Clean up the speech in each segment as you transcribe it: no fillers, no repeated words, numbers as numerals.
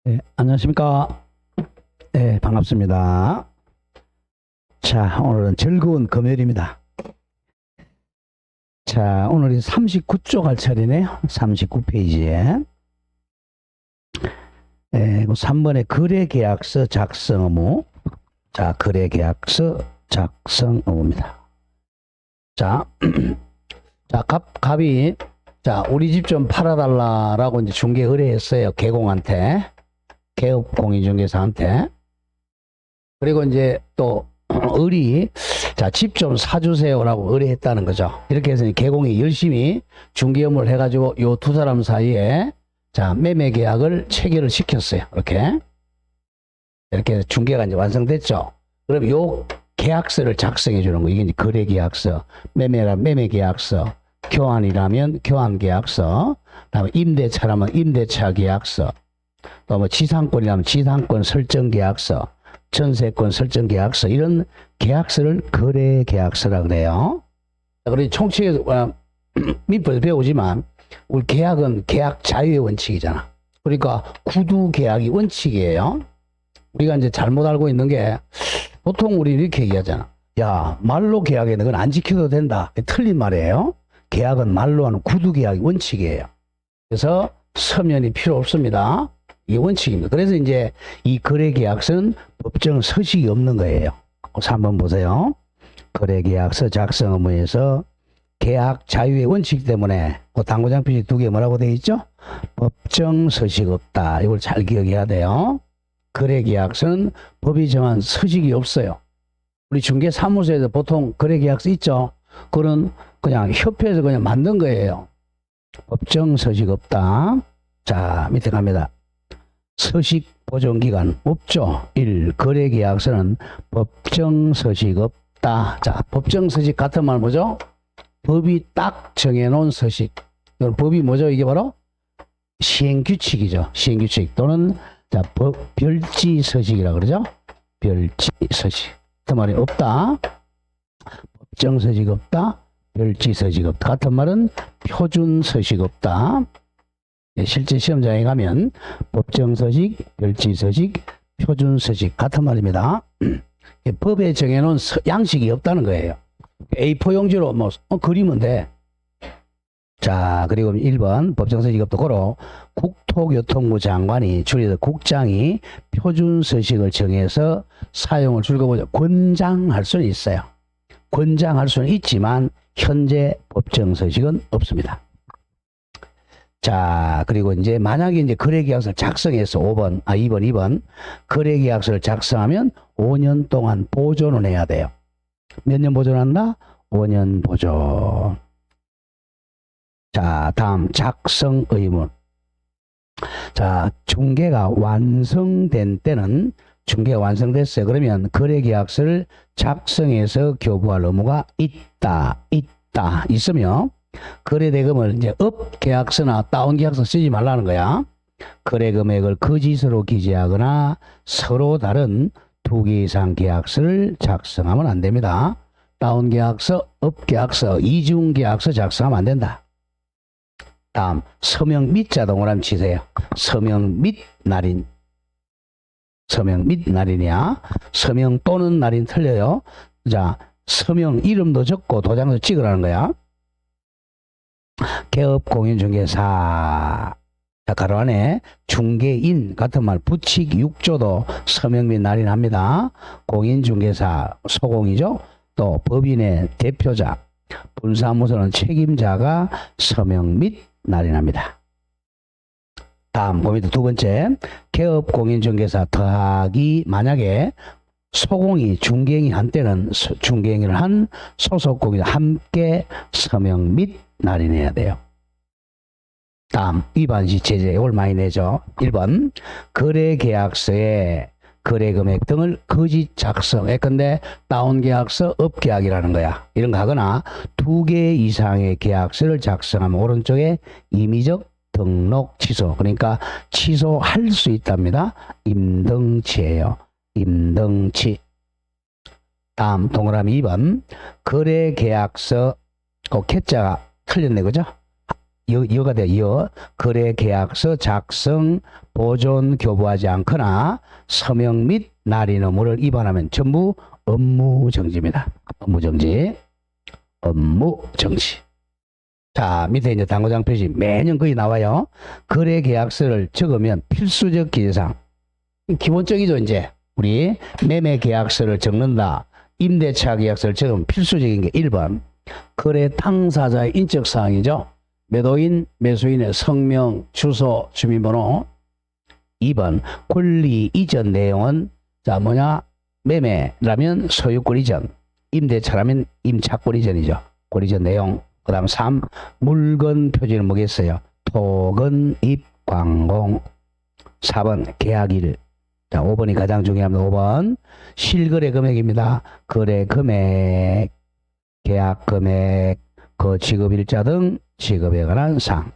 네, 안녕하십니까. 네, 반갑습니다. 자, 오늘은 즐거운 금요일입니다. 자, 오늘이 39쪽 할 차례네요. 39페이지에. 그 3번에 거래계약서 작성 의무. 자, 거래계약서 작성 의무입니다. 자, 자, 갑이, 자, 우리 집 좀 팔아달라라고 이제 중개 의뢰했어요. 개공한테. 개업 공인중개사한테. 그리고 이제 또 을이 자, 집 좀 사주세요라고 의뢰했다는 거죠. 이렇게 해서 개공이 열심히 중개 업무를 해가지고 요 두 사람 사이에 자, 매매 계약을 체결을 시켰어요. 이렇게 해서 중개가 이제 완성됐죠. 그럼 요 계약서를 작성해 주는 거. 이게 이제 거래 계약서, 매매라 매매 계약서, 교환이라면 교환 계약서, 그다음에 임대차라면 임대차 계약서, 또 뭐 지상권이라면 지상권 설정 계약서, 전세권 설정 계약서, 이런 계약서를 거래 계약서라 그래요. 그리고 총칙에서 밑부에서 배우지만 우리 계약은 계약 자유의 원칙이잖아. 그러니까 구두 계약이 원칙이에요. 우리가 이제 잘못 알고 있는 게 보통 우리 이렇게 얘기하잖아. 야, 말로 계약했는 건 안 지켜도 된다. 틀린 말이에요. 계약은 말로 하는 구두 계약이 원칙이에요. 그래서 서면이 필요 없습니다. 이게 원칙입니다. 그래서 이제 이 거래계약서는 법정 서식이 없는 거예요. 그래서 한번 보세요. 거래계약서 작성 의무에서 계약 자유의 원칙 때문에 당구장 표시 두 개 뭐라고 되어 있죠? 법정 서식 없다. 이걸 잘 기억해야 돼요. 거래계약서는 법이 정한 서식이 없어요. 우리 중개사무소에서 보통 거래계약서 있죠? 그건 그냥 협회에서 그냥 만든 거예요. 법정 서식 없다. 자, 밑에 갑니다. 서식 보존기간 없죠. 1. 거래계약서는 법정 서식 없다. 자, 법정 서식 같은 말 뭐죠? 법이 딱 정해놓은 서식. 법이 뭐죠? 이게 바로 시행규칙이죠. 시행규칙 또는 자, 별지 서식이라고 그러죠. 별지 서식. 그 말이 없다. 법정 서식 없다. 별지 서식 없다. 같은 말은 표준 서식 없다. 실제 시험장에 가면 법정 서식, 별지 서식, 표준 서식 같은 말입니다. 법에 정해놓은 양식이 없다는 거예요. A4 용지로 뭐 그리면 돼. 자, 그리고 1번 법정 서식 없다. 고로 국토교통부 장관이 줄여서 국장이 표준 서식을 정해서 사용을 줄거보죠. 권장할 수는 있어요. 권장할 수는 있지만 현재 법정 서식은 없습니다. 자, 그리고 이제 만약에 이제 거래계약서를 작성해서 2번 거래계약서를 작성하면 5년 동안 보존을 해야 돼요. 몇 년 보존한다? 5년 보존. 자, 다음 작성 의무. 자, 중개가 완성된 때는 중개가 완성됐어요. 그러면 거래계약서를 작성해서 교부할 의무가 있으며 거래대금을 이제 업계약서나 다운계약서 쓰지 말라는 거야. 거래금액을 거짓으로 기재하거나 서로 다른 2개 이상 계약서를 작성하면 안 됩니다. 다운계약서, 업계약서, 이중계약서 작성하면 안 된다. 다음 서명 및 자동으로 치세요. 서명 및 날인. 서명 및 날인이야. 서명 또는 날인 틀려요. 자, 서명 이름도 적고 도장도 찍으라는 거야. 개업 공인중개사. 자, 가로 안에 중개인 같은 말 부칙 6조도 서명 및 날인합니다. 공인중개사 소공이죠. 또 법인의 대표자, 분사무소는 책임자가 서명 및 날인합니다. 다음 봅니다. 두 번째, 개업 공인중개사 더하기 만약에 소공이 중개인이 한 때는 중개인을 한 소속공인 함께 서명 및 날인해야 돼요. 다음 위반시 제재. 이걸 많이 내죠. 1번 거래계약서에 거래금액 등을 거짓 작성했건데 다운계약서 업계약이라는 거야. 이런 거 하거나 2개 이상의 계약서를 작성하면 오른쪽에 임의적 등록 취소. 그러니까 취소할 수 있답니다. 임등치예요. 임등치. 다음 동그라미 2번 거래계약서 개자가 틀렸네, 그죠? 여가 돼, 거래 계약서 작성, 보존, 교부하지 않거나 서명 및 날인 의무를 위반하면 전부 업무 정지입니다. 업무 정지. 업무 정지. 자, 밑에 이제 당구장 표시 매년 거의 나와요. 거래 계약서를 적으면 필수적 기재사항. 기본적이죠, 이제. 우리 매매 계약서를 적는다. 임대차 계약서를 적으면 필수적인 게 1번. 거래 당사자의 인적 사항이죠. 매도인, 매수인의 성명, 주소, 주민번호. 2번. 권리 이전 내용은 자, 뭐냐? 매매라면 소유권 이전. 임대차라면 임차권 이전이죠. 권 이전 내용. 그 다음 3. 물건 표지는 뭐겠어요? 토건, 입, 광공. 4번. 계약일. 자, 5번이 가장 중요합니다. 5번. 실거래 금액입니다. 거래 금액, 계약 금액, 그 지급일자 등 지급에 관한 사항.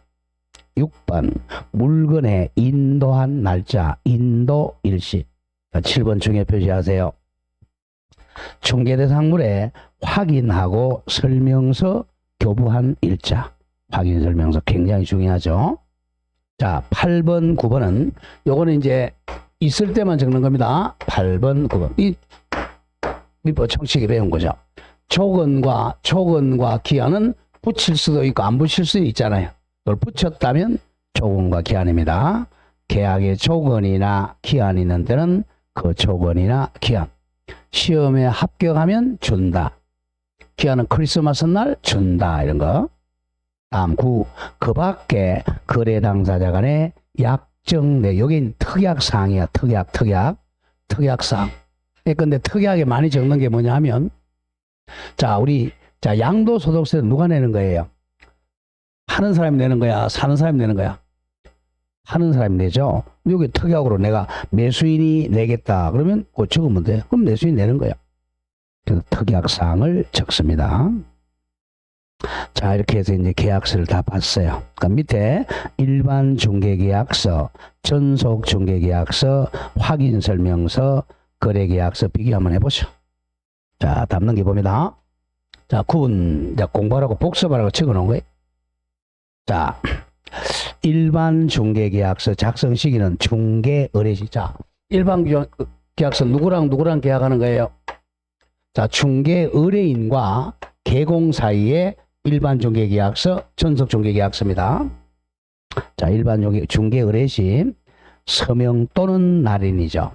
6번. 물건의 인도한 날짜, 인도 일시. 7번 중에 표시하세요. 중개대상물에 확인하고 설명서 교부한 일자. 확인 설명서 굉장히 중요하죠. 자, 8번, 9번은 요거는 이제 있을 때만 적는 겁니다. 8번, 9번. 이 민법 총칙에 배운 거죠. 조건과 기한은 붙일 수도 있고 안 붙일 수도 있잖아요. 그걸 붙였다면 조건과 기한입니다. 계약의 조건이나 기한이 있는 데는 그 조건이나 기한. 시험에 합격하면 준다. 기한은 크리스마스 날 준다. 이런 거. 다음 9. 그 밖에 거래 당사자 간의 약정 내 여긴 특약사항이야. 특약사항. 근데 특약에 많이 적는 게 뭐냐 하면 자, 양도소득세는 누가 내는 거예요? 파는 사람이 내는 거야? 사는 사람이 내는 거야? 파는 사람이 내죠. 여기 특약으로 내가 매수인이 내겠다. 그러면 그거 적으면 돼. 그럼 매수인이 내는 거야. 그래서 특약사항을 적습니다. 자, 이렇게 해서 이제 계약서를 다 봤어요. 그러니까 밑에 일반 중개계약서, 전속 중개계약서, 확인설명서, 거래계약서 비교 한번 해보죠. 자, 다음 넘겨봅니다. 자, 구분, 공부하라고 복습하라고 적어놓은 거예요. 자, 일반 중개계약서 작성 시기는 중개의뢰시. 자, 일반 계약서 누구랑 계약하는 거예요? 자, 중개의뢰인과 개공 사이에 일반 중개계약서, 전속 중개계약서입니다. 자, 일반 중개의뢰시 서명 또는 날인이죠.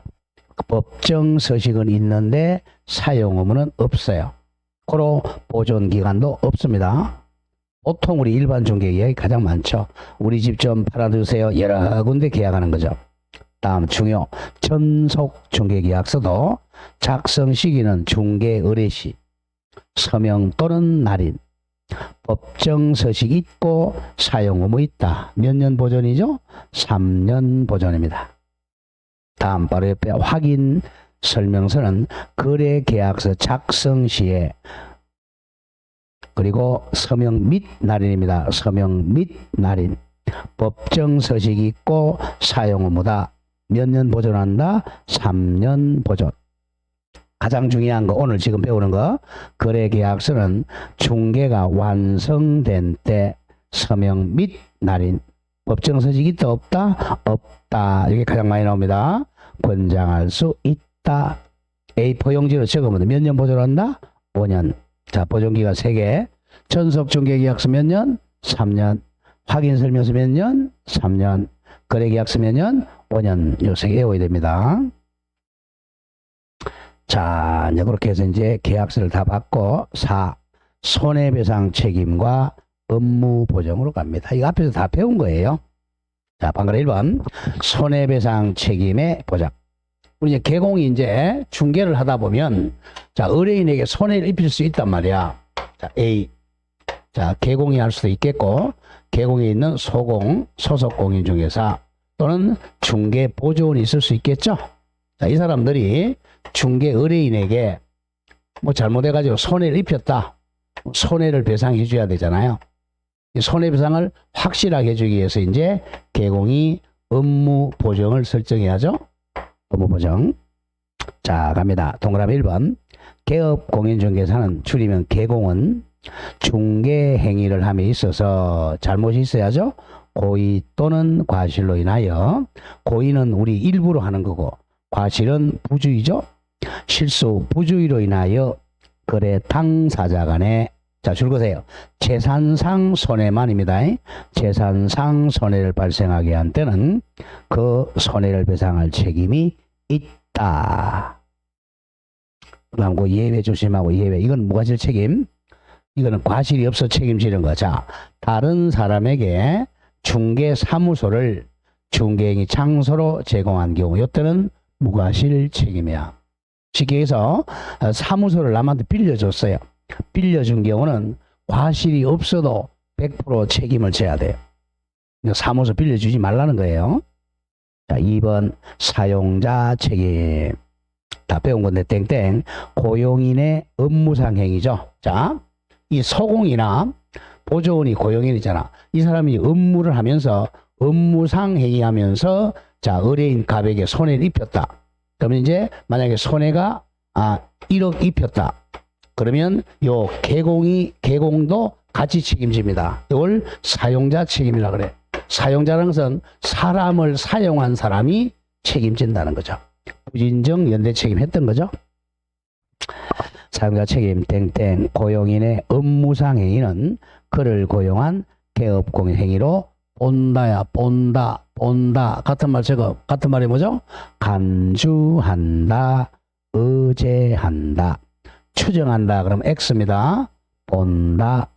법정 서식은 있는데 사용 의무는 없어요. 고로 보존 기간도 없습니다. 보통 우리 일반 중개 계약이 가장 많죠. 우리 집 좀 팔아주세요. 여러 군데 계약하는 거죠. 다음 중요 전속 중개 계약서도 작성 시기는 중개 의뢰시, 서명 또는 날인, 법정 서식 있고 사용 의무 있다. 몇 년 보존이죠? 3년 보존입니다. 다음 바로 옆에 확인 설명서는 거래 계약서 작성 시에 그리고 서명 및 날인입니다. 서명 및 날인. 법정 서식이 있고 사용 의무다. 몇 년 보존한다? 3년 보존. 가장 중요한 거 오늘 지금 배우는 거 거래 계약서는 중개가 완성된 때 서명 및 날인. 법정 서식이 있다 없다? 없다. 이게 가장 많이 나옵니다. 권장할 수 있다. A4 용지로 적으면 몇 년 보존한다? 5년. 자, 보존기간 3개. 전속 중개계약서 몇 년? 3년. 확인설명서 몇 년? 3년. 거래계약서 몇 년? 5년. 요 3개 외워야 됩니다. 자, 이제 그렇게 해서 이제 계약서를 다 받고 4. 손해배상 책임과 업무 보정으로 갑니다. 이거 앞에서 다 배운 거예요. 자, 방금 1번. 손해배상 책임의 보장. 우리 이제 개공이 이제 중개를 하다 보면 자, 의뢰인에게 손해를 입힐 수 있단 말이야. 자, A. 자, 개공이 할 수도 있겠고, 개공에 있는 소공, 소속 공인중개사 또는 중개 보조원이 있을 수 있겠죠. 자, 이 사람들이 중개 의뢰인에게 뭐 잘못해가지고 손해를 입혔다. 손해를 배상해 줘야 되잖아요. 이 손해배상을 확실하게 해주기 위해서 이제 개공이 업무 보정을 설정해야죠. 업무 보정. 자, 갑니다. 동그라미 1번. 개업 공인중개사는 줄이면 개공은 중개 행위를 함에 있어서 잘못이 있어야죠. 고의 또는 과실로 인하여, 고의는 우리 일부러 하는 거고 과실은 부주의죠. 실수, 부주의로 인하여 거래 당사자 간에, 자, 줄거세요. 재산상 손해만입니다. 재산상 손해를 발생하게 한 때는 그 손해를 배상할 책임이 있다. 그다음 그 예외 조심하고, 예외. 이건 무과실 책임. 이거는 과실이 없어 책임지는 거. 자, 다른 사람에게 중개 사무소를 중개행위 장소로 제공한 경우, 이때는 무과실 책임이야. 쉽게 해서 사무소를 남한테 빌려줬어요. 빌려준 경우는 과실이 없어도 100% 책임을 져야 돼요. 사무소 빌려주지 말라는 거예요. 자, 2번 사용자 책임. 다 배운 건데 땡땡. 고용인의 업무상 행위죠. 자, 이 소공이나 보조원이 고용인이잖아. 이 사람이 업무를 하면서 업무상 행위하면서, 자, 의뢰인 갑에게 손해를 입혔다. 그러면 이제 만약에 손해가 1억 입혔다. 그러면 요 개공도 같이 책임집니다. 이걸 사용자 책임이라 그래. 사용자라는 것은 사람을 사용한 사람이 책임진다는 거죠. 부진정 연대 책임 했던 거죠. 사용자 책임 땡땡. 고용인의 업무상 행위는 그를 고용한 개업공인 행위로 본다야. 본다 같은 말 저거 같은 말이 뭐죠? 간주한다, 의제한다, 추정한다. 그럼 X입니다. 본다.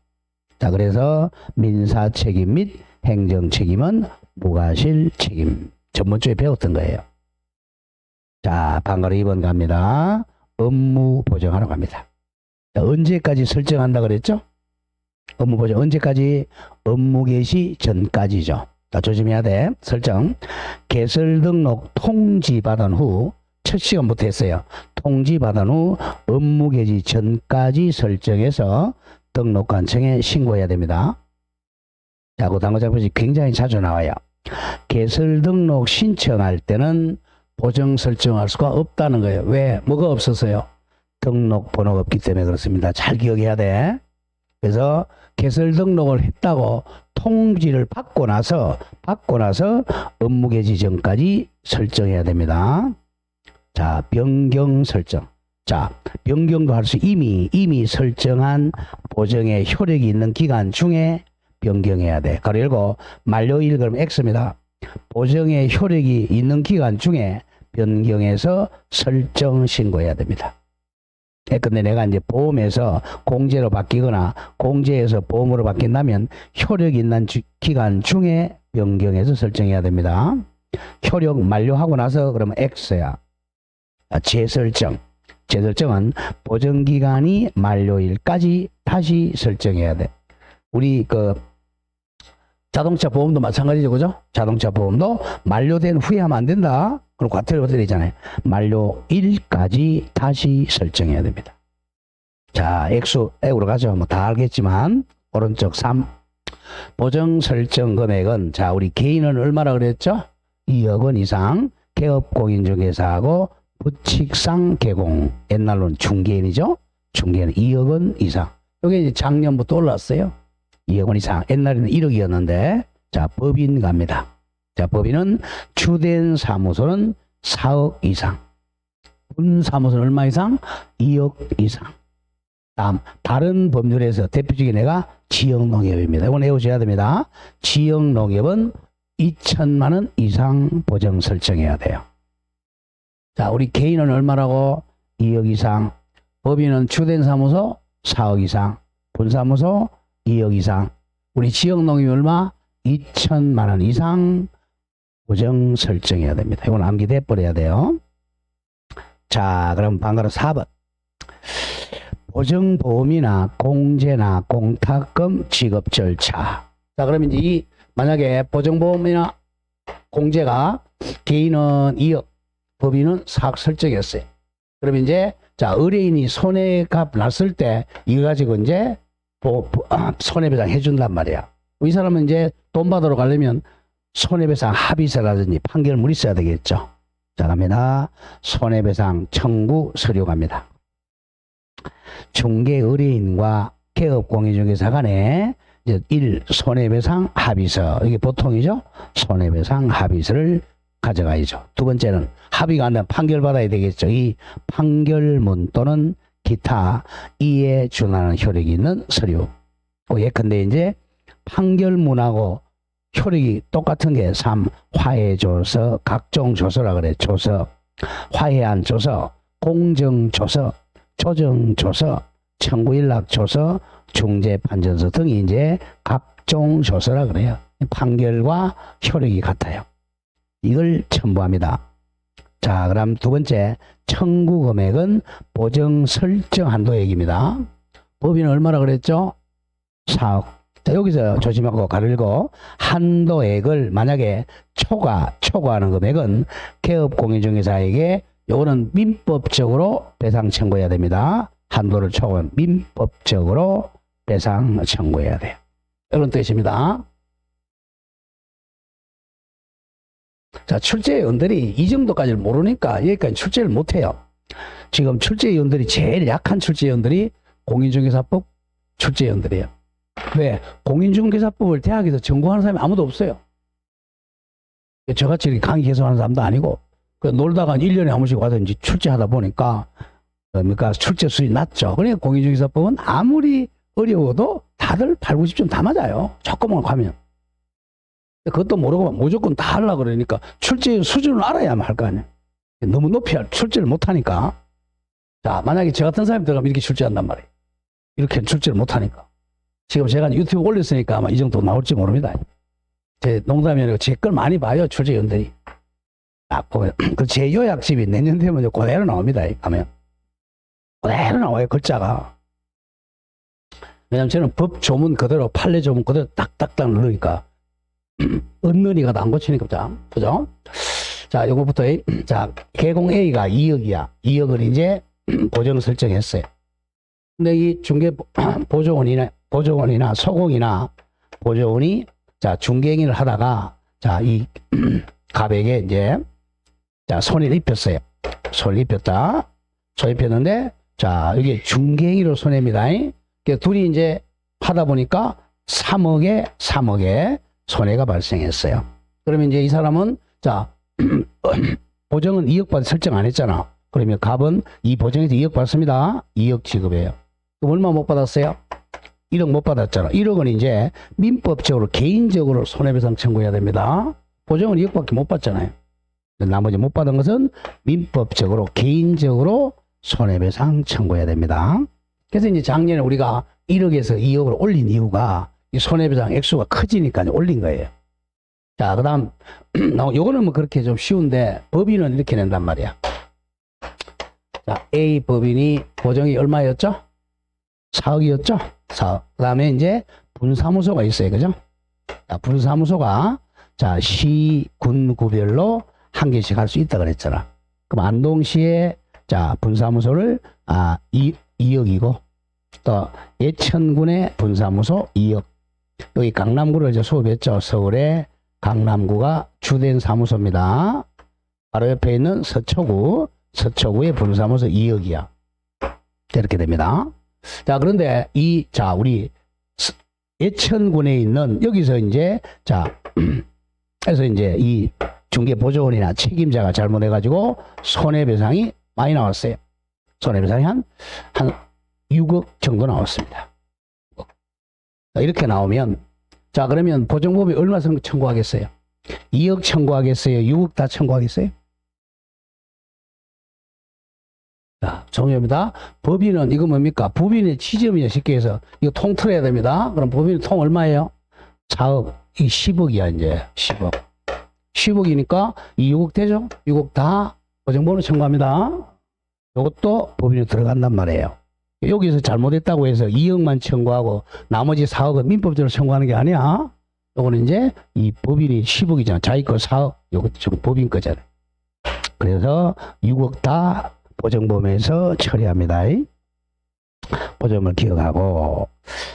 자, 그래서 민사 책임 및 행정 책임은 무과실 책임. 전번주에 배웠던 거예요. 자, 방가로 2번 갑니다. 업무 보정하러 갑니다. 자, 언제까지 설정한다 그랬죠? 업무 보정 언제까지? 업무 개시 전까지죠. 자, 조심해야 돼. 설정. 개설 등록 통지 받은 후 첫 시간부터 했어요. 통지 받은 후 업무 개시 전까지 설정해서 등록관청에 신고해야 됩니다. 자, 그 단어 잡으시 굉장히 자주 나와요. 개설 등록 신청할 때는 보정 설정할 수가 없다는 거예요. 왜? 뭐가 없었어요? 등록번호가 없기 때문에 그렇습니다. 잘 기억해야 돼. 그래서 개설 등록을 했다고 통지를 받고 나서 업무 개시 전까지 설정해야 됩니다. 자, 변경 설정. 자, 변경도 할 수 이미 설정한 보정에 효력이 있는 기간 중에 변경해야 돼. 가로 열고 만료일 그럼 X입니다. 보정에 효력이 있는 기간 중에 변경해서 설정 신고해야 됩니다. 근데 내가 이제 보험에서 공제로 바뀌거나 공제에서 보험으로 바뀐다면 효력이 있는 기간 중에 변경해서 설정해야 됩니다. 효력 만료하고 나서 그러면 X야. 재설정. 재설정은 보정기간이 만료일까지 다시 설정해야 돼. 우리 자동차 보험도 마찬가지죠, 그죠? 자동차 보험도 만료된 후에 하면 안 된다. 그럼 과태료 되잖아요. 만료일까지 다시 설정해야 됩니다. 자, 액으로 가죠. 뭐 다 알겠지만 오른쪽 3. 보정 설정 금액은, 자, 우리 개인은 얼마나 그랬죠? 2억 원 이상. 개업 공인중개사하고 부칙상 개공. 옛날로는 중개인이죠. 중개인은 2억 원 이상. 이게 이제 작년부터 올랐어요. 2억 원 이상. 옛날에는 1억이었는데, 자, 법인 갑니다. 자, 법인은 주된 사무소는 4억 이상. 분사무소는 얼마 이상? 2억 이상. 다른 법률에서 대표적인 애가 지역농협입니다. 이건 외우셔야 됩니다. 지역농협은 2천만 원 이상 보정 설정해야 돼요. 자, 우리 개인은 얼마라고? 2억 이상. 법인은 주된 사무소 4억 이상. 분사무소 2억 이상. 우리 지역농협이 얼마? 2천만 원 이상 보정 설정해야 됩니다. 이건 암기돼 버려야 돼요. 자, 그럼 방가로 4번. 보정보험이나 공제나 공탁금 지급 절차. 자, 그럼 이제 만약에 보정보험이나 공제가 개인은 2억, 법인은 4억 설정했어요. 그럼 이제, 자, 의뢰인이 손해가 났을 때 이거 가지고 이제 손해배상 해준단 말이야. 이 사람은 이제 돈 받으러 가려면 손해배상 합의서라든지 판결문이 있어야 되겠죠. 자, 갑니다. 손해배상 청구 서류 갑니다. 중개 의뢰인과 개업공인중개사 간에 이제 1. 손해배상 합의서. 이게 보통이죠. 손해배상 합의서를 가져가야죠. 두 번째는 합의가 안 되면 판결받아야 되겠죠. 이 판결문 또는 기타 이에 준하는 효력이 있는 서류. 예컨대 이제 판결문하고 효력이 똑같은 게 3. 화해조서, 각종조서라 그래. 조서, 화해한 조서, 공정조서, 조정조서, 청구일락조서, 중재판전서 등이 이제 각종조서라 그래요. 판결과 효력이 같아요. 이걸 첨부합니다. 자, 그럼 두 번째, 청구 금액은 보정 설정 한도액입니다. 법인은 얼마나 그랬죠? 4억. 자, 여기서 조심하고 가르고 한도액을 만약에 초과하는 금액은 개업공인중개사에게 요거는 민법적으로 배상 청구해야 됩니다. 한도를 초과하면 민법적으로 배상 청구해야 돼요. 이런 뜻입니다. 자, 출제위원들이 이 정도까지를 모르니까 여기까지 출제를 못해요. 지금 출제위원들이 제일 약한 출제위원들이 공인중개사법 출제위원들이에요. 왜? 공인중개사법을 대학에서 전공하는 사람이 아무도 없어요. 저같이 강의 개설하는 사람도 아니고 놀다가 1년에 한 번씩 와서 이제 출제하다 보니까 그러니까 출제 수준이 낮죠. 그러니까 공인중개사법은 아무리 어려워도 다들 8, 90점 다 맞아요. 조금만 가면. 그것도 모르고 무조건 다 하려고 그러니까 출제 수준을 알아야만 할 거 아니에요. 너무 높이 출제를 못하니까. 자, 만약에 저 같은 사람이 들어가면 이렇게 출제한단 말이에요. 이렇게 출제를 못하니까. 지금 제가 유튜브 올렸으니까 아마 이 정도 나올지 모릅니다. 제 농담이 아니고 제 걸 많이 봐요, 출제위원들이. 그 제 요약집이 내년 되면 그대로 나옵니다. 가면. 그대로 나와요, 글자가. 왜냐면 저는 법 조문 그대로, 판례 조문 그대로 딱딱딱 누르니까. 언론이가 안 고치니까, 그죠? 자, 요거부터, 자, 개공 A가 2억이야. 2억을 이제 보정을 설정했어요. 근데 이 중개 보조원이나 소공이나 보조원이 자, 중개행위를 하다가 자, 이 갑에게 이제 자, 손해를 입혔어요. 손해를 입혔다. 손해 입혔는데 자, 이게 중개행위로 손해입니다. 그러니까 둘이 이제 하다 보니까 3억에 손해가 발생했어요. 그러면 이제 이 사람은 자, 보정은 2억 받아 설정 안 했잖아. 그러면 갑은 이 보정에서 2억 받습니다. 2억 지급해요. 그럼 얼마 못 받았어요? 1억 못 받았잖아. 1억은 이제 민법적으로 개인적으로 손해배상 청구해야 됩니다. 보정은 2억밖에 못 받잖아요. 나머지 못 받은 것은 민법적으로 개인적으로 손해배상 청구해야 됩니다. 그래서 이제 작년에 우리가 1억에서 2억으로 올린 이유가 이 손해배상 액수가 커지니까 올린 거예요. 자, 그 다음, 요거는 뭐 그렇게 좀 쉬운데, 법인은 이렇게 낸단 말이야. 자, A 법인이 보정이 얼마였죠? 4억이었죠? 4억. 그 다음에 이제 분사무소가 있어요. 그죠? 자, 분사무소가, 자, 시, 군, 구별로 한 개씩 할 수 있다 그랬잖아. 그럼 안동시에, 자, 분사무소를, 2억이고, 또, 예천군의 분사무소 2억. 여기 강남구를 이제 수업했죠. 서울에 강남구가 주된 사무소입니다. 바로 옆에 있는 서초구의 분사무소 2억이야. 이렇게 됩니다. 자, 그런데 우리 예천군에 있는 여기서 이제 그래서 이제 이 중개보조원이나 책임자가 잘못해가지고 손해배상이 많이 나왔어요. 손해배상이 한 6억 정도 나왔습니다. 이렇게 나오면 자, 그러면 보정법이 얼마 청구하겠어요? 2억 청구하겠어요? 6억 다 청구하겠어요? 자, 정리합니다. 법인은 이거 뭡니까? 법인의 지점이냐 쉽게 해서 이거 통틀어야 됩니다. 그럼 법인은 통 얼마예요? 4억. 이 10억이야 이제 10억. 10억이니까 이 6억 되죠? 6억 다 보정법으로 청구합니다. 이것도 법인에 들어간단 말이에요. 여기서 잘못했다고 해서 2억만 청구하고 나머지 4억은 민법적으로 청구하는 게 아니야. 요거는 이제 이 법인이 10억이잖아. 자기 거 4억. 요것도 지금 법인 거잖아요. 그래서 6억 다 보정법에서 처리합니다. 보정을 기억하고.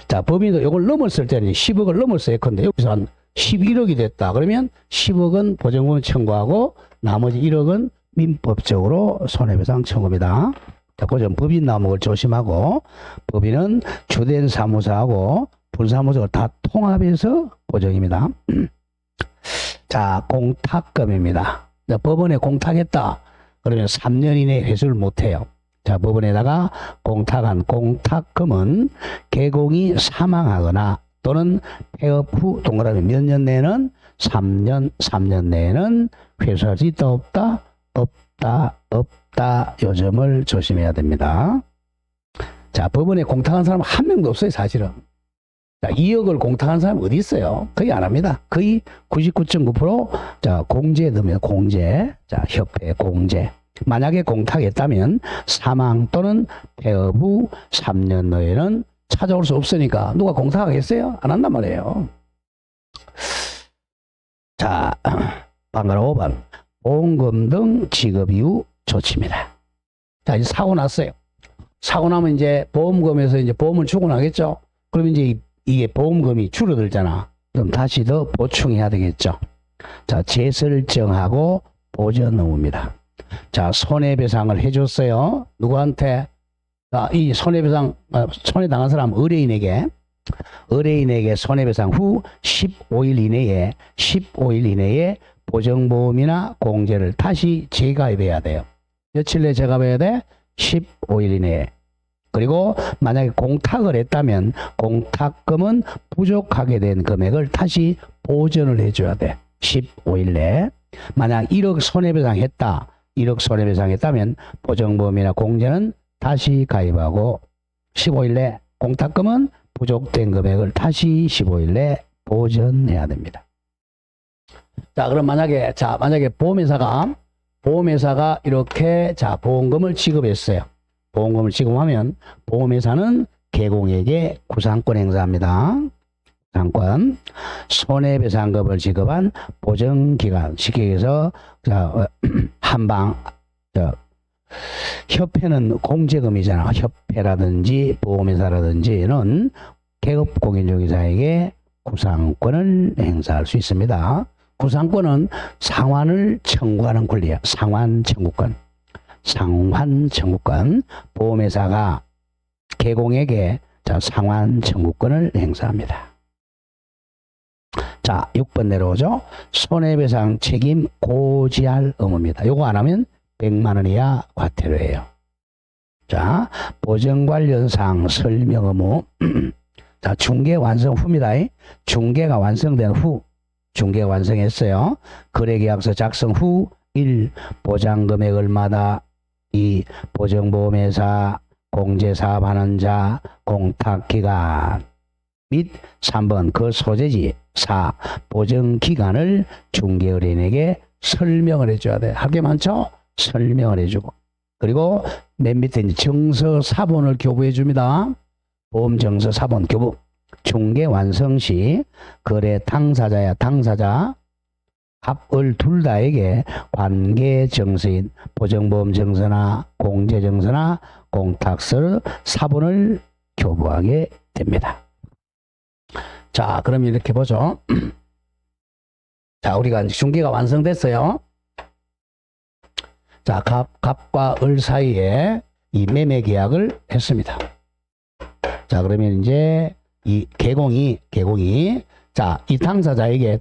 자, 법인도 요걸 넘었을 때는 10억을 넘었어요. 근데 여기서 한 11억이 됐다. 그러면 10억은 보정법을 청구하고 나머지 1억은 민법적으로 손해배상 청구입니다. 자, 그 점 법인 나오는 걸 조심하고, 법인은 주된 사무소하고 분사무소를 다 통합해서 보정입니다. 자, 공탁금입니다. 자, 법원에 공탁했다. 그러면 3년 이내에 회수를 못해요. 자, 법원에다가 공탁한 공탁금은 개공이 사망하거나 또는 폐업 후 동그라미 몇 년 내에는 3년 내에는 회수할 수 있다 없다? 없다. 요 점을 조심해야 됩니다. 자, 법원에 공탁한 사람 한 명도 없어요, 사실은. 자, 2억을 공탁한 사람 어디 있어요? 거의 안 합니다. 거의 99.9% 자, 공제에 넣으면 공제. 자, 협회 공제. 만약에 공탁했다면 사망 또는 폐업 후 3년 내에는 찾아올 수 없으니까 누가 공탁하겠어요? 안 한단 말이에요. 자, 방금 5번. 보험금 등 지급 이후 조치입니다. 자, 이제 사고 났어요. 사고 나면 이제 보험금에서 이제 보험을 주고 나겠죠? 그럼 이제 이게 보험금이 줄어들잖아. 그럼 다시 더 보충해야 되겠죠. 자, 재설정하고 보전 의무입니다. 자, 손해배상을 해줬어요. 누구한테? 자, 이 손해배상, 손해당한 사람 의뢰인에게 손해배상 후 15일 이내에 보정보험이나 공제를 다시 재가입해야 돼요. 며칠 내에 재가입해야 돼? 15일 이내에. 그리고 만약에 공탁을 했다면 공탁금은 부족하게 된 금액을 다시 보전을 해줘야 돼. 15일 내에. 만약 1억 손해배상했다면 보정보험이나 공제는 다시 가입하고 15일 내 공탁금은 부족된 금액을 다시 15일 내 보전해야 됩니다. 자, 그럼 만약에 보험회사가 이렇게 자, 보험금을 지급했어요. 보험금을 지급하면 보험회사는 개공에게 구상권 행사합니다. 구상권. 손해배상금을 지급한 보정기간 쉽게 얘기해서 협회는 공제금이잖아. 협회라든지 보험회사라든지는 개업공인중개사에게 구상권을 행사할 수 있습니다. 구상권은 상환을 청구하는 권리야. 상환 청구권. 보험회사가 개공에게 상환 청구권을 행사합니다. 자, 6번 내려오죠. 손해배상 책임 고지할 의무입니다. 요거 안 하면 100만 원 이하 과태료예요. 자, 보정 관련 사항 설명 의무. 자, 중개 완성 후입니다. 중개가 완성된 후. 중개가 완성했어요. 거래계약서 작성 후 1. 보장금액 얼마다. 2. 보정보험회사 공제사업하는 자 공탁기간 및 3번 그 소재지. 4. 보정기간을 중개의뢰인에게 설명을 해줘야 돼. 할 게 많죠? 설명을 해주고. 그리고 맨 밑에 이제 정서 사본을 교부해 줍니다. 보험 정서 사본 교부. 중개 완성 시 거래 당사자 합을 둘 다에게 관계 정서인 보정보험 정서나 공제 정서나 공탁서 사본을 교부하게 됩니다. 자, 그럼 이렇게 보죠. 자, 우리가 이제 중개가 완성됐어요. 자, 갑과 을 사이에 이 매매 계약을 했습니다. 자, 그러면 이제 이 개공이 자, 이 당사자에게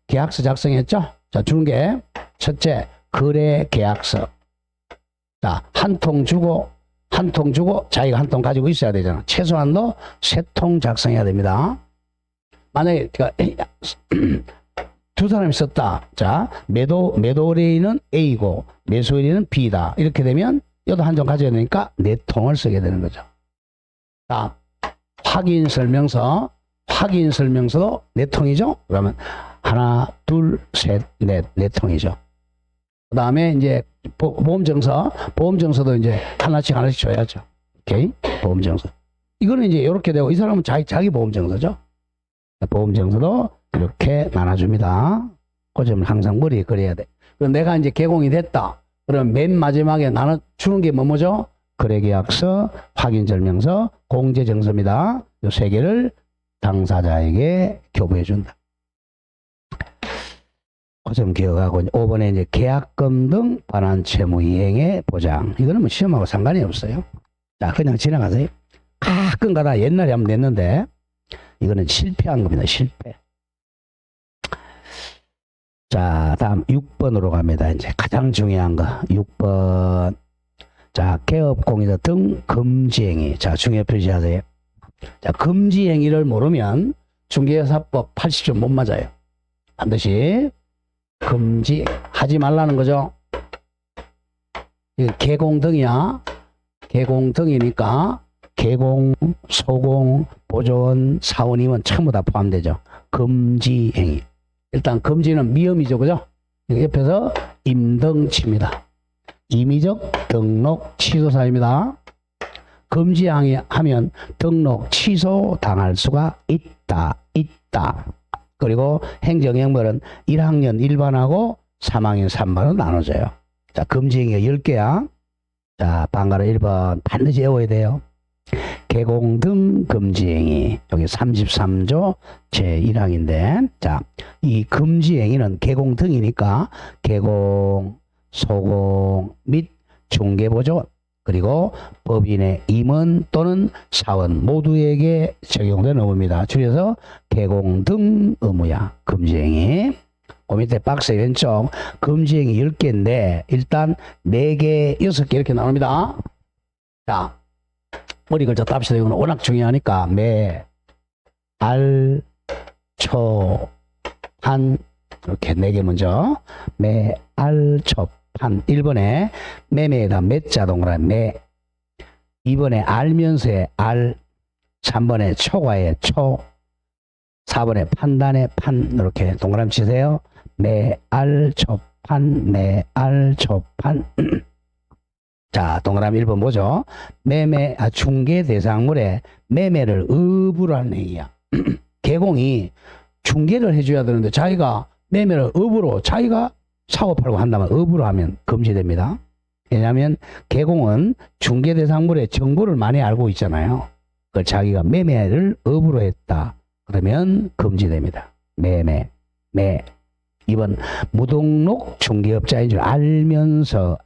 계약서 작성했죠. 자, 주는 게 첫째 거래 계약서. 자, 한 통 주고 자기가 한 통 가지고 있어야 되잖아. 최소한도 3통 작성해야 됩니다. 만약에 두 사람이 썼다. 자, 매도 의뢰인은 A고 매수 의뢰인은 B다. 이렇게 되면 여도 한 통 가져야 되니까 4통을 쓰게 되는 거죠. 자, 확인 설명서도 4통이죠. 그러면 하나, 둘, 셋, 넷, 4통이죠. 그 다음에 이제 보험정서도 이제 하나씩 줘야죠. 오케이? 보험정서. 이거는 이제 이렇게 되고, 이 사람은 자기 보험정서죠. 보험정서도 이렇게 나눠줍니다. 그 점을 항상 머리에 그려야 돼. 그럼 내가 이제 개공이 됐다. 그럼 맨 마지막에 나눠 주는 게 뭐죠? 거래계약서, 확인설명서, 공제정서입니다. 이 3개를 당사자에게 교부해 준다. 그 점 기억하고 5번에 이제 계약금 등 반환 채무 이행의 보장. 이거는 뭐 시험하고 상관이 없어요. 자, 그냥 지나가세요. 가끔 가다 옛날에 한번 냈는데 이거는 실패한 겁니다. 실패. 자, 다음 6번으로 갑니다. 이제 가장 중요한 거 6번. 자, 개업공여 등 금지행위. 자, 중요 표시하세요. 자, 금지행위를 모르면 중개사법 80점 못 맞아요. 반드시 금지하지 말라는 거죠. 이거 개공 등이야. 개공 등이니까 개공, 소공, 보조원, 사원임은 전부 다 포함되죠. 금지행위. 일단 금지는 미음이죠. 그죠? 옆에서 임등치입니다. 임의적 등록 취소사입니다. 금지행위 하면 등록 취소 당할 수가 있다. 그리고 행정형벌은 1학년 1반하고 3학년 3반으로 나눠져요. 자, 금지행위가 10개야. 자, 방가로 1번 반드시 외워야 돼요. 개공 등 금지행위. 여기 33조 제1항인데, 자, 이 금지행위는 개공 등이니까 개공, 소공 및 중개보조, 그리고 법인의 임원 또는 사원 모두에게 적용되는 의무입니다. 줄여서 개공 등 의무야. 금지행위. 그 밑에 박스 왼쪽 금지행위 10개인데 일단 4개, 6개 이렇게 나옵니다. 자, 머리 글자 답시다. 이거는 워낙 중요하니까 매, 알, 초, 판 이렇게 4개 먼저 매, 알, 초, 판. 1번에 매매에다 매자 동그라미 매, 2번에 알면서의 알, 3번에 초과의 초, 4번에 판단의 판. 이렇게 동그라미 치세요. 매, 알, 초, 판, 매, 알, 초, 판. 자, 동그라미 1번 뭐죠? 중개 대상물에 매매를 의무로 하는 행위야. 개공이 중개를 해줘야 되는데 자기가 매매를 의무로 자기가 사고 팔고 한다면 의무로 하면 금지됩니다. 왜냐하면 개공은 중개 대상물의 정보를 많이 알고 있잖아요. 그걸 자기가 매매를 의무로 했다. 그러면 금지됩니다. 매매. 2번 무등록 중개업자인 줄 알면서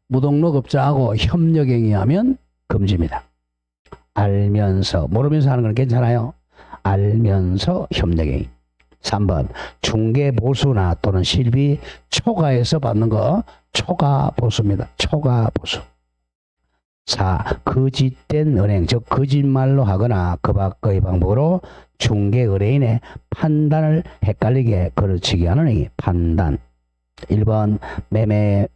무등록업자하고 협력행위하면 금지입니다. 알면서, 모르면서 하는 건 괜찮아요. 알면서 협력행위. 3번 중개보수나 또는 실비 초과해서 받는 거 초과보수입니다. 초과보수. 4. 거짓된 은행, 즉 거짓말로 하거나 그 밖의 방법으로 중개 의뢰인의 판단을 헷갈리게 가르치게 하는 행위. 판단. 1번 매매,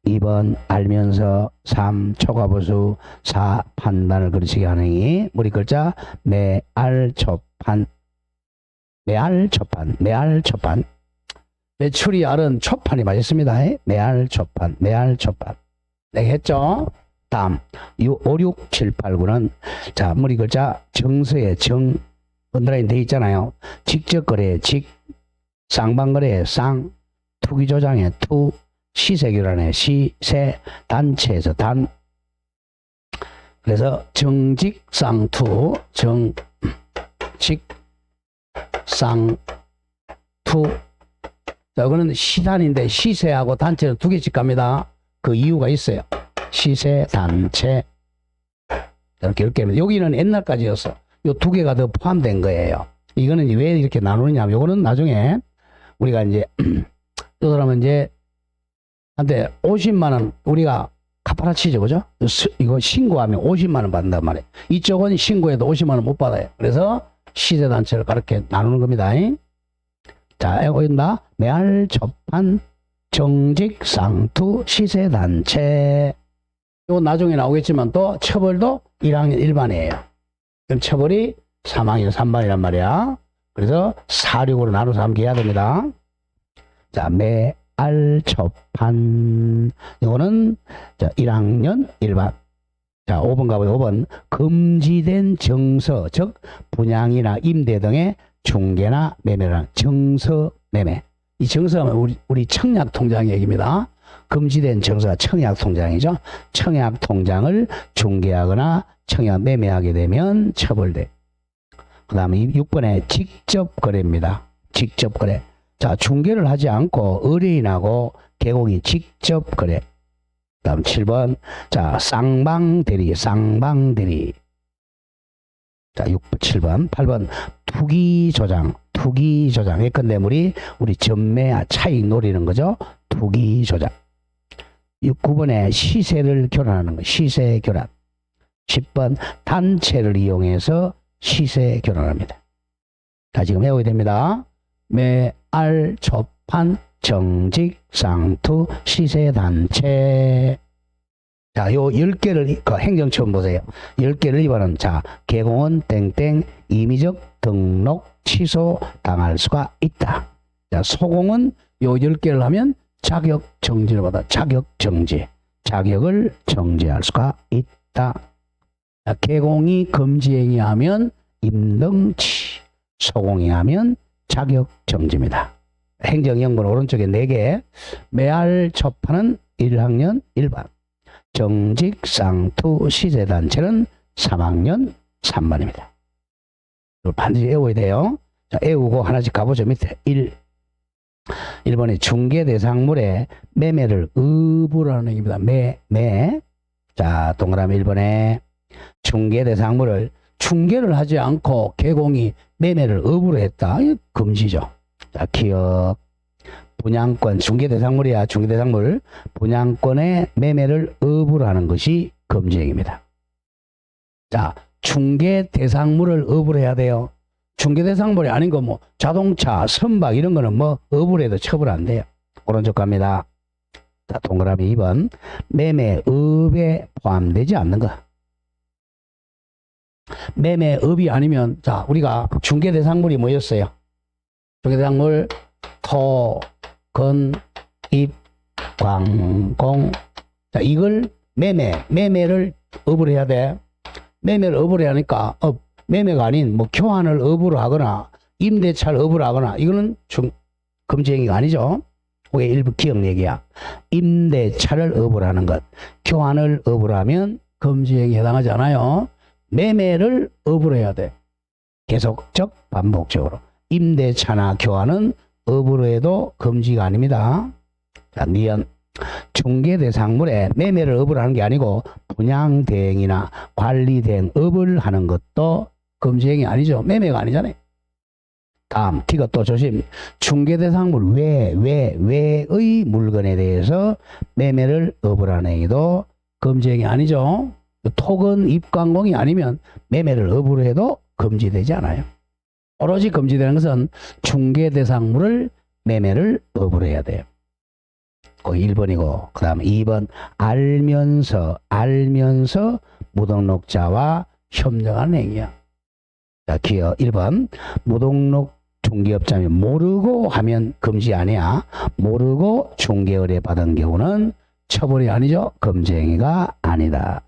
2번 알면서, 3 초과보수, 4 판단을 가르치게 하는 행위. 무리 글자 매알초판. 매알초판. 매출이 알은 초판이 맞았습니다. 매알초판. 네, 했죠? 다음 5, 6, 7, 8, 9는 자, 무리 글자 정서의 정 언더라인 돼 있잖아요. 직접 거래의 직, 쌍방거래의 쌍, 투기조장의 투, 시세교란의 시세, 단체에서 단. 그래서 정직쌍투, 정직쌍투. 자, 이거는 시단인데 시세하고 단체는 2개씩 갑니다. 그 이유가 있어요. 시세, 단체. 이렇게 10개입니다. 여기는 옛날까지였어. 요 2개가 더 포함된 거예요. 이거는 왜 이렇게 나누느냐. 요거는 나중에 우리가 이제, 이 사람은 이제, 한테 50만원 우리가 카파라 치죠. 그죠? 이거 신고하면 50만원 받는단 말이에요. 이쪽은 신고해도 50만원 못 받아요. 그래서 시세 단체를 그렇게 나누는 겁니다. 자, 여기다 매알초판, 정직쌍투, 시세 단체. 요 나중에 나오겠지만 또 처벌도 1학년 1반이에요. 그럼 처벌이 3학년 3반이란 말이야. 그래서 4, 6으로 나눠서 함께 해야 됩니다. 자, 매알초판. 이거는 자, 1학년 1반. 자, 5번 가보죠. 5번. 금지된 정서, 즉 분양이나 임대 등의 중개나 매매란 정서 매매. 이 정서하면 우리 청약 통장 얘기입니다. 금지된 정서가 청약 통장이죠. 청약 통장을 중개하거나 청약 매매하게 되면 처벌돼. 그 다음에 6번에 직접 거래입니다. 직접 거래. 자, 중개를 하지 않고 의뢰인하고 개공이 직접 거래. 다음 7번. 자, 쌍방대리. 자, 7번. 8번. 투기조장. 예컨대물이 우리 전매 차익 노리는 거죠. 투기조장. 9번에 시세를 교란하는 거. 시세 교란. 10번. 단체를 이용해서 시세 교란합니다. 자, 지금 외워야 됩니다. 매알, 초판, 정직, 쌍투, 시세단체. 자, 요 10개를, 행정 처음 보세요. 10개를 입어는, 자, 개공은 땡땡, 임의적 등록, 취소 당할 수가 있다. 자, 소공은 요 10개를 하면 자격 정지를 받아. 자격 정지. 자격을 정지할 수가 있다. 자, 개공이 금지행위 하면 임등치. 소공이 하면 자격 정지입니다. 행정형분 오른쪽에 4개. 매알 초판은 1학년 1반. 정직, 쌍투, 시세단체는 3학년 3반입니다. 이걸 반드시 외워야 돼요. 자, 외우고 하나씩 가보죠. 밑에 1번에 중개대상물의 매매를 의무로 하는 얘기입니다. 매. 자, 동그라미 1번에 중개대상물을 중개를 하지 않고 개공이 매매를 의무로 했다. 금지죠. 자, 기억. 분양권, 중개대상물이야. 중개대상물. 분양권의 매매를 의무로 하는 것이 금지행위입니다. 자, 중개대상물을 의무로 해야 돼요. 중개대상물이 아닌 거 뭐 자동차, 선박 이런 거는 뭐 의무로 해도 처벌 안 돼요. 오른쪽 갑니다. 자, 동그라미 2번. 매매업에 포함되지 않는 것. 매매업이 아니면, 자, 우리가 중개대상물이 뭐였어요? 중개대상물 토, 건, 입, 광, 공. 자, 이걸 매매를 업으로 해야 돼. 매매를 업으로 해야 하니까, 매매가 아닌, 뭐, 교환을 업으로 하거나, 임대차를 업으로 하거나, 이거는 금지행위가 아니죠. 그게 일부 기억 얘기야. 임대차를 업으로 하는 것, 교환을 업으로 하면 금지행위에 해당하지 않아요. 매매를 업으로 해야 돼. 계속적, 반복적으로. 임대차나 교환은 업으로 해도 금지가 아닙니다. 자, 니은. 중개대상물에 매매를 업으로 하는 게 아니고 분양대행이나 관리대행 업을 하는 것도 금지행위 아니죠. 매매가 아니잖아요. 다음, 이거 또 조심. 중개대상물 외의 물건에 대해서 매매를 업으로 하는 행위도 금지행위 아니죠. 토건, 입광공이 아니면 매매를 업으로 해도 금지되지 않아요. 오로지 금지되는 것은 중개대상물을 매매를 업으로 해야 돼요. 1번이고, 그 다음 2번. 알면서 무등록자와 협력하는 행위야. 자, 기억 1번. 무등록 중개업자면 모르고 하면 금지 아니야. 모르고 중개 의뢰 받은 경우는 처벌이 아니죠. 금지행위가 아니다.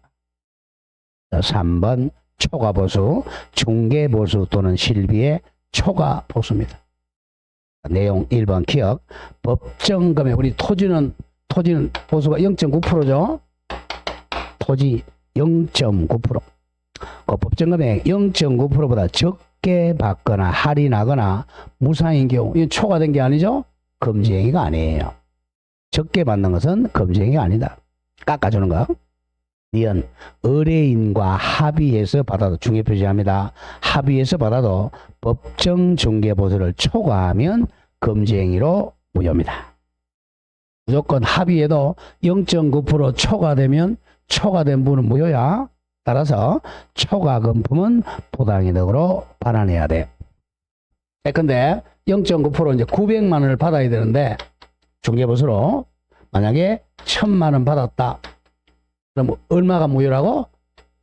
자, 3번. 초과보수. 중개보수 또는 실비의 초과보수입니다. 내용 1번 기억. 법정금액. 우리 토지는 보수가 0.9%죠. 토지 0.9%. 법정금액 0.9%보다 적게 받거나 할인하거나 무상인 경우, 이건 초과된 게 아니죠. 금지행위가 아니에요. 적게 받는 것은 금지행위가 아니다. 깎아주는 거. 니은 의뢰인과 합의해서 받아도, 중개 표시합니다. 합의해서 받아도 법정 중개보수를 초과하면 금지행위로 무효입니다. 무조건 합의해도 0.9% 초과되면 초과된 부분은 무효야. 따라서 초과금품은 부당이득으로 반환해야 돼요. 근데 0.9% 이제 900만 원을 받아야 되는데 중개보수로 만약에 1000만 원 받았다. 그럼 얼마가 무효라고?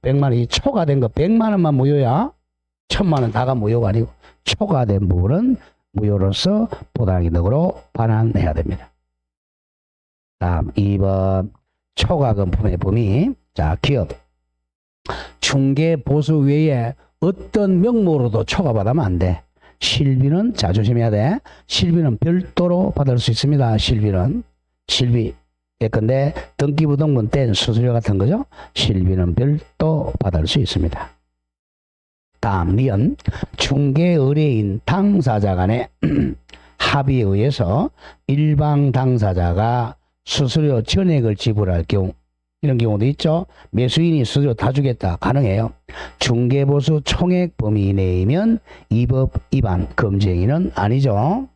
100만 원이 초과된 거 100만 원만 무효야. 1000만 원 다가 무효가 아니고 초과된 부분은 무효로서 부당이득으로 반환해야 됩니다. 다음 2번. 초과금품의 범위. 자, 기업. 중개보수 외에 어떤 명목으로도 초과받으면 안 돼. 실비는, 자, 조심해야 돼. 실비는 별도로 받을 수 있습니다. 실비. 예컨대 등기부등본 뗀 수수료 같은 거죠. 실비는 별도 받을 수 있습니다. 다음 니은. 중개 의뢰인 당사자 간에 합의에 의해서 일방 당사자가 수수료 전액을 지불할 경우, 이런 경우도 있죠. 매수인이 수수료 다 주겠다. 가능해요. 중개보수 총액 범위 이내이면 이 법 위반 금지 행위는 아니죠.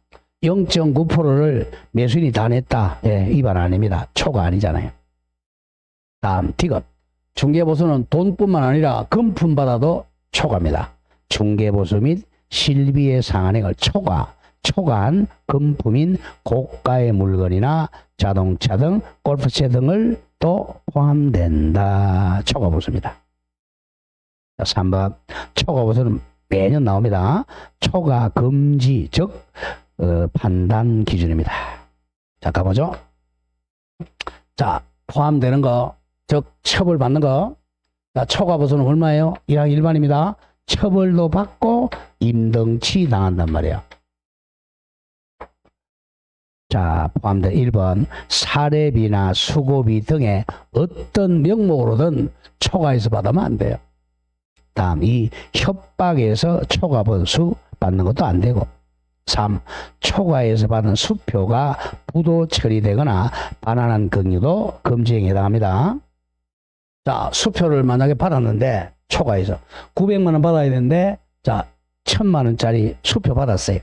0.9%를 매수인이 다 냈다. 예, 위반 아닙니다. 초과 아니잖아요. 다음 D급. 중개보수는 돈뿐만 아니라 금품 받아도 초과입니다. 중개보수 및 실비에 상한액을 초과한 금품인 고가의 물건이나 자동차 등 골프채 등을 또 포함된다. 초과보수입니다. 3번 초과보수는 매년 나옵니다. 초과 금지 즉 판단 기준입니다. 자, 가보죠. 자, 포함되는 거, 즉 처벌받는 거. 자, 초과보수는 얼마예요? 1항 일반입니다. 처벌도 받고 임등치 당한단 말이에요. 자, 포함된 1번 사례비나 수고비 등의 어떤 명목으로든 초과해서 받으면 안 돼요. 다음 이 협박에서 초과보수 받는 것도 안 되고. 3. 초과해서 받은 수표가 부도 처리되거나 반환한 경우도 금지행위에 해당합니다. 자, 수표를 만약에 받았는데 초과해서 900만 원 받아야 되는데 자 1000만 원짜리 수표 받았어요.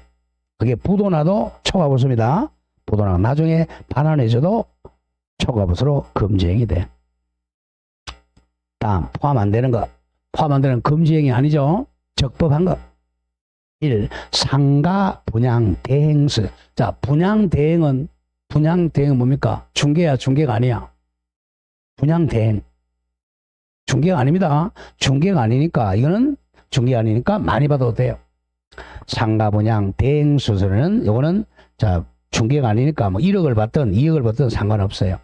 그게 부도나도 초과보수입니다. 부도나 나중에 반환해줘도 초과보수로 금지행위 돼. 다음 포함 안 되는 거. 포함 안 되는 금지행위 아니죠. 적법한 거. 1. 상가 분양 대행수. 자, 분양 대행은 뭡니까? 중개야, 중개가 아니야. 분양 대행. 중개가 아닙니다. 중개가 아니니까, 이거는 중개가 아니니까 많이 받아도 돼요. 상가 분양 대행 수수료는, 요거는, 자, 중개가 아니니까 뭐 1억을 받든 2억을 받든 상관없어요.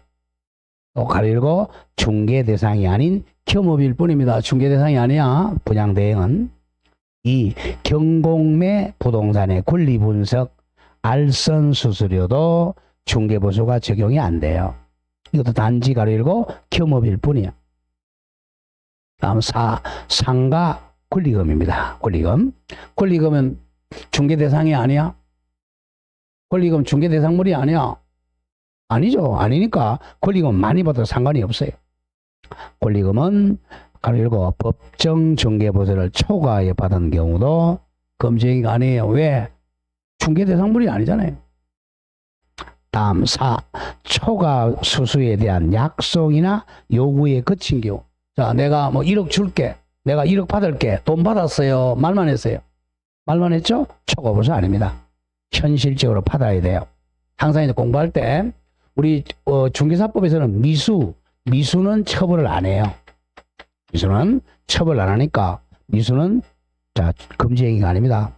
또 가리고 중개 대상이 아닌 겸업일 뿐입니다. 중개 대상이 아니야. 분양 대행은. 2. 경공매 부동산의 권리분석 알선 수수료도 중개보수가 적용이 안 돼요. 이것도 단지 가리고 겸업일 뿐이야. 다음 4. 상가 권리금입니다. 권리금은 중개 대상이 아니야. 권리금 중개 대상물이 아니야. 아니죠. 아니니까 권리금 많이 받아도 상관이 없어요. 권리금은 가리고 법정 중개보수를 초과해 받은 경우도 금지행위가 아니에요. 왜? 중개 대상물이 아니잖아요. 다음 4. 초과 수수에 대한 약속이나 요구에 그친 경우. 자, 내가 뭐 1억 줄게. 내가 1억 받을게. 돈 받았어요. 말만 했어요. 말만 했죠? 초과보수 아닙니다. 현실적으로 받아야 돼요. 항상 이제 공부할 때 우리 중개사법에서는 미수는 처벌을 안 해요. 미수는 처벌 안 하니까 미수는 자 금지행위가 아닙니다.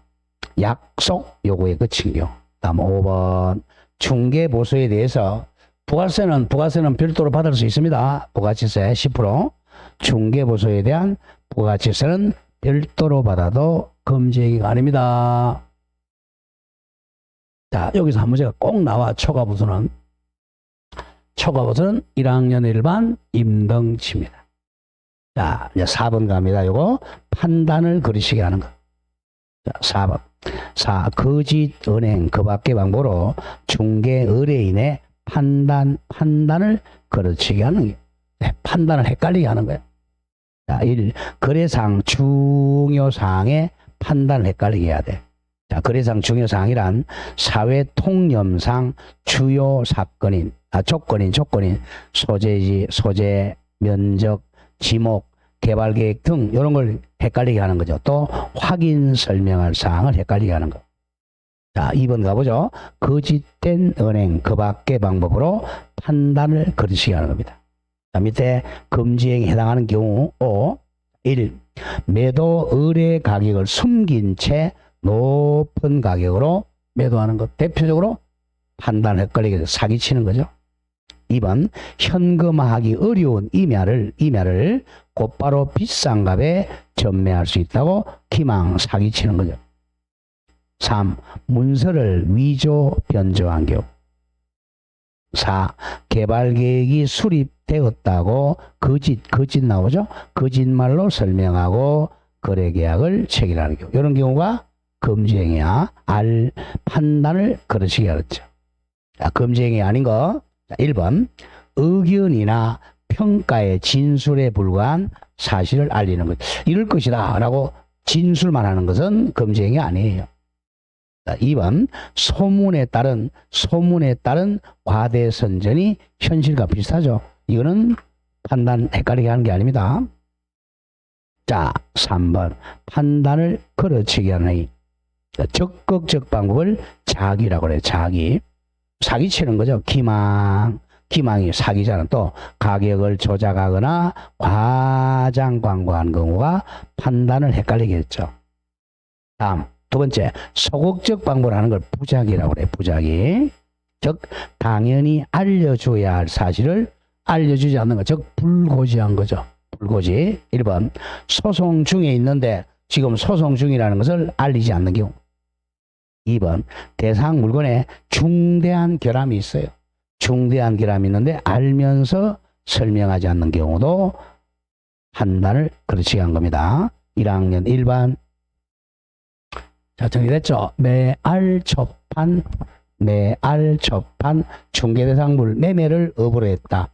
약속 요구에 그친 경우. 다음 5번 중개보수에 대해서 부가세는 별도로 받을 수 있습니다. 부가치세 10%. 중개보수에 대한 부가치세는 별도로 받아도 금지행위가 아닙니다. 자, 여기서 한 문제가 꼭 나와. 초과보수는 1학년 일반 임등치입니다. 자, 이제 4번 갑니다. 요거 판단을 그리시게 하는 거. 자, 4번. 4. 거짓 은행 그 밖의 방법으로 중개 의뢰인의 판단을 그르치게 하는 게. 네, 판단을 헷갈리게 하는 거예요. 자, 1. 거래상 중요사항의 판단을 헷갈리게 해야 돼. 자, 거래상 중요사항이란 사회 통념상 주요 사건인, 조건인, 소재지, 소재, 면적, 지목, 개발 계획 등 이런 걸 헷갈리게 하는 거죠. 또 확인 설명할 사항을 헷갈리게 하는 거. 자, 2번 가보죠. 거짓된 은행 그 밖의 방법으로 판단을 그르치게 하는 겁니다. 자, 밑에 금지행위에 해당하는 경우 5. 1. 매도 의뢰 가격을 숨긴 채 높은 가격으로 매도하는 것. 대표적으로 판단을 헷갈리게 해서 사기치는 거죠. 2번 현금화하기 어려운 임야를 곧바로 비싼 값에 전매할 수 있다고 기망 사기치는 거죠. 3. 문서를 위조 변조한 경우. 4. 개발 계획이 수립되었다고 거짓 나오죠. 거짓말로 설명하고 거래 계약을 체결하는 경우. 이런 경우가 금지행위야. 판단을 거르치게 하랬죠. 자, 금지행위 아닌 거. 자, 1번. 의견이나 평가의 진술에 불과한 사실을 알리는 것. 이럴 것이다 라고 진술만 하는 것은 금지행위 아니에요. 자, 2번. 소문에 따른 과대선전이 현실과 비슷하죠. 이거는 판단 헷갈리게 하는 게 아닙니다. 자, 3번. 판단을 거르치게 하는 행위. 적극적 방법을 자기라고 그래요. 사기치는 거죠. 기망이 사기잖아. 또 가격을 조작하거나 과장 광고한 경우가 판단을 헷갈리게 했죠. 다음 두 번째, 소극적 방법을 하는 걸 부작이라고 그래요. 부작이. 즉 당연히 알려줘야 할 사실을 알려주지 않는 것. 즉 불고지한 거죠. 불고지. 1번. 소송 중에 있는데 지금 소송 중이라는 것을 알리지 않는 경우. 2번. 대상 물건에 중대한 결함이 있어요. 중대한 결함이 있는데 알면서 설명하지 않는 경우도 판단을 거르치게 한 겁니다. 1학년 1반. 자, 정리됐죠? 매알초판, 중개대상물 매매를 업으로 했다.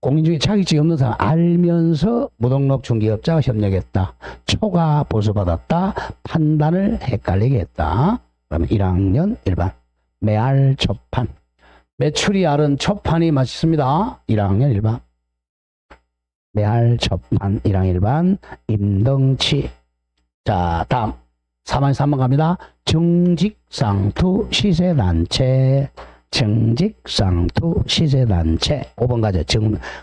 공인중개 자격증이 없는 사람 알면서 무등록 중개업자와 협력했다. 초과 보수받았다. 판단을 헷갈리게 했다. 그러면 1학년 1반. 매알초판. 매출이 알은 초판이 맛있습니다. 1학년 1반. 매알초판. 1학년 1반. 임덩치. 자, 다음 3번 갑니다. 정직상투 시세단체. 5번 가죠.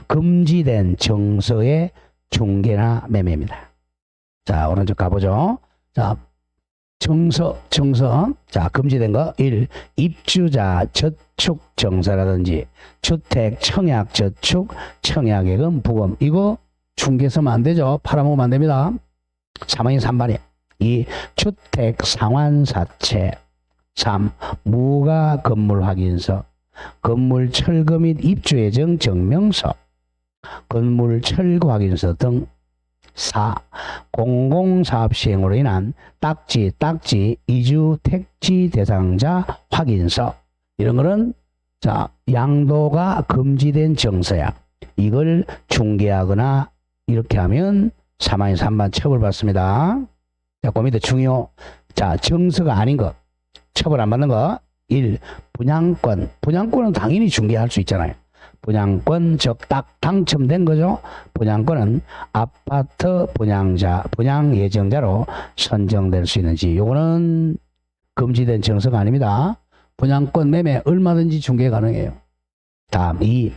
금지된 정서의 중개나 매매입니다. 자, 오른쪽 가보죠. 자, 정서. 자, 금지된 거. 1. 입주자 저축 정서라든지 주택 청약 저축 청약액은 부금. 이거 중개서면 안 되죠. 팔아먹으면 안 됩니다. 3번이 3번이에요. 2. 주택 상환사채. 3. 무가 건물 확인서. 건물 철거 및 입주 예정 증명서. 건물 철거 확인서 등. 4. 공공사업 시행으로 인한 딱지 이주 택지 대상자 확인서. 이런 거는 자, 양도가 금지된 정서야. 이걸 중개하거나 이렇게 하면 3번이 3번 처벌받습니다. 자, 그 밑에 중요. 자, 정서가 아닌 것. 처벌 안 받는 거. 1. 분양권. 분양권은 당연히 중개할 수 있잖아요. 분양권 즉 딱 당첨된 거죠. 분양권은 아파트 분양 예정자로 선정될 수 있는지. 요거는 금지된 정서가 아닙니다. 분양권 매매 얼마든지 중개 가능해요. 다음 2.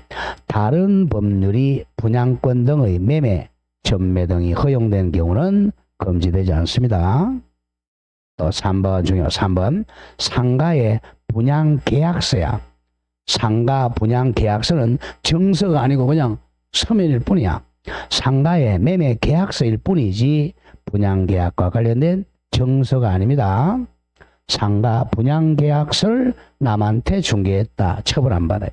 다른 법률이 분양권 등의 매매, 전매 등이 허용된 경우는 금지되지 않습니다. 또 3번 중요. 3번. 상가의 분양계약서야. 상가 분양계약서는 정서가 아니고 그냥 서면일 뿐이야. 상가의 매매계약서일 뿐이지 분양계약과 관련된 정서가 아닙니다. 상가 분양계약서를 남한테 중개했다. 처벌 안 받아요.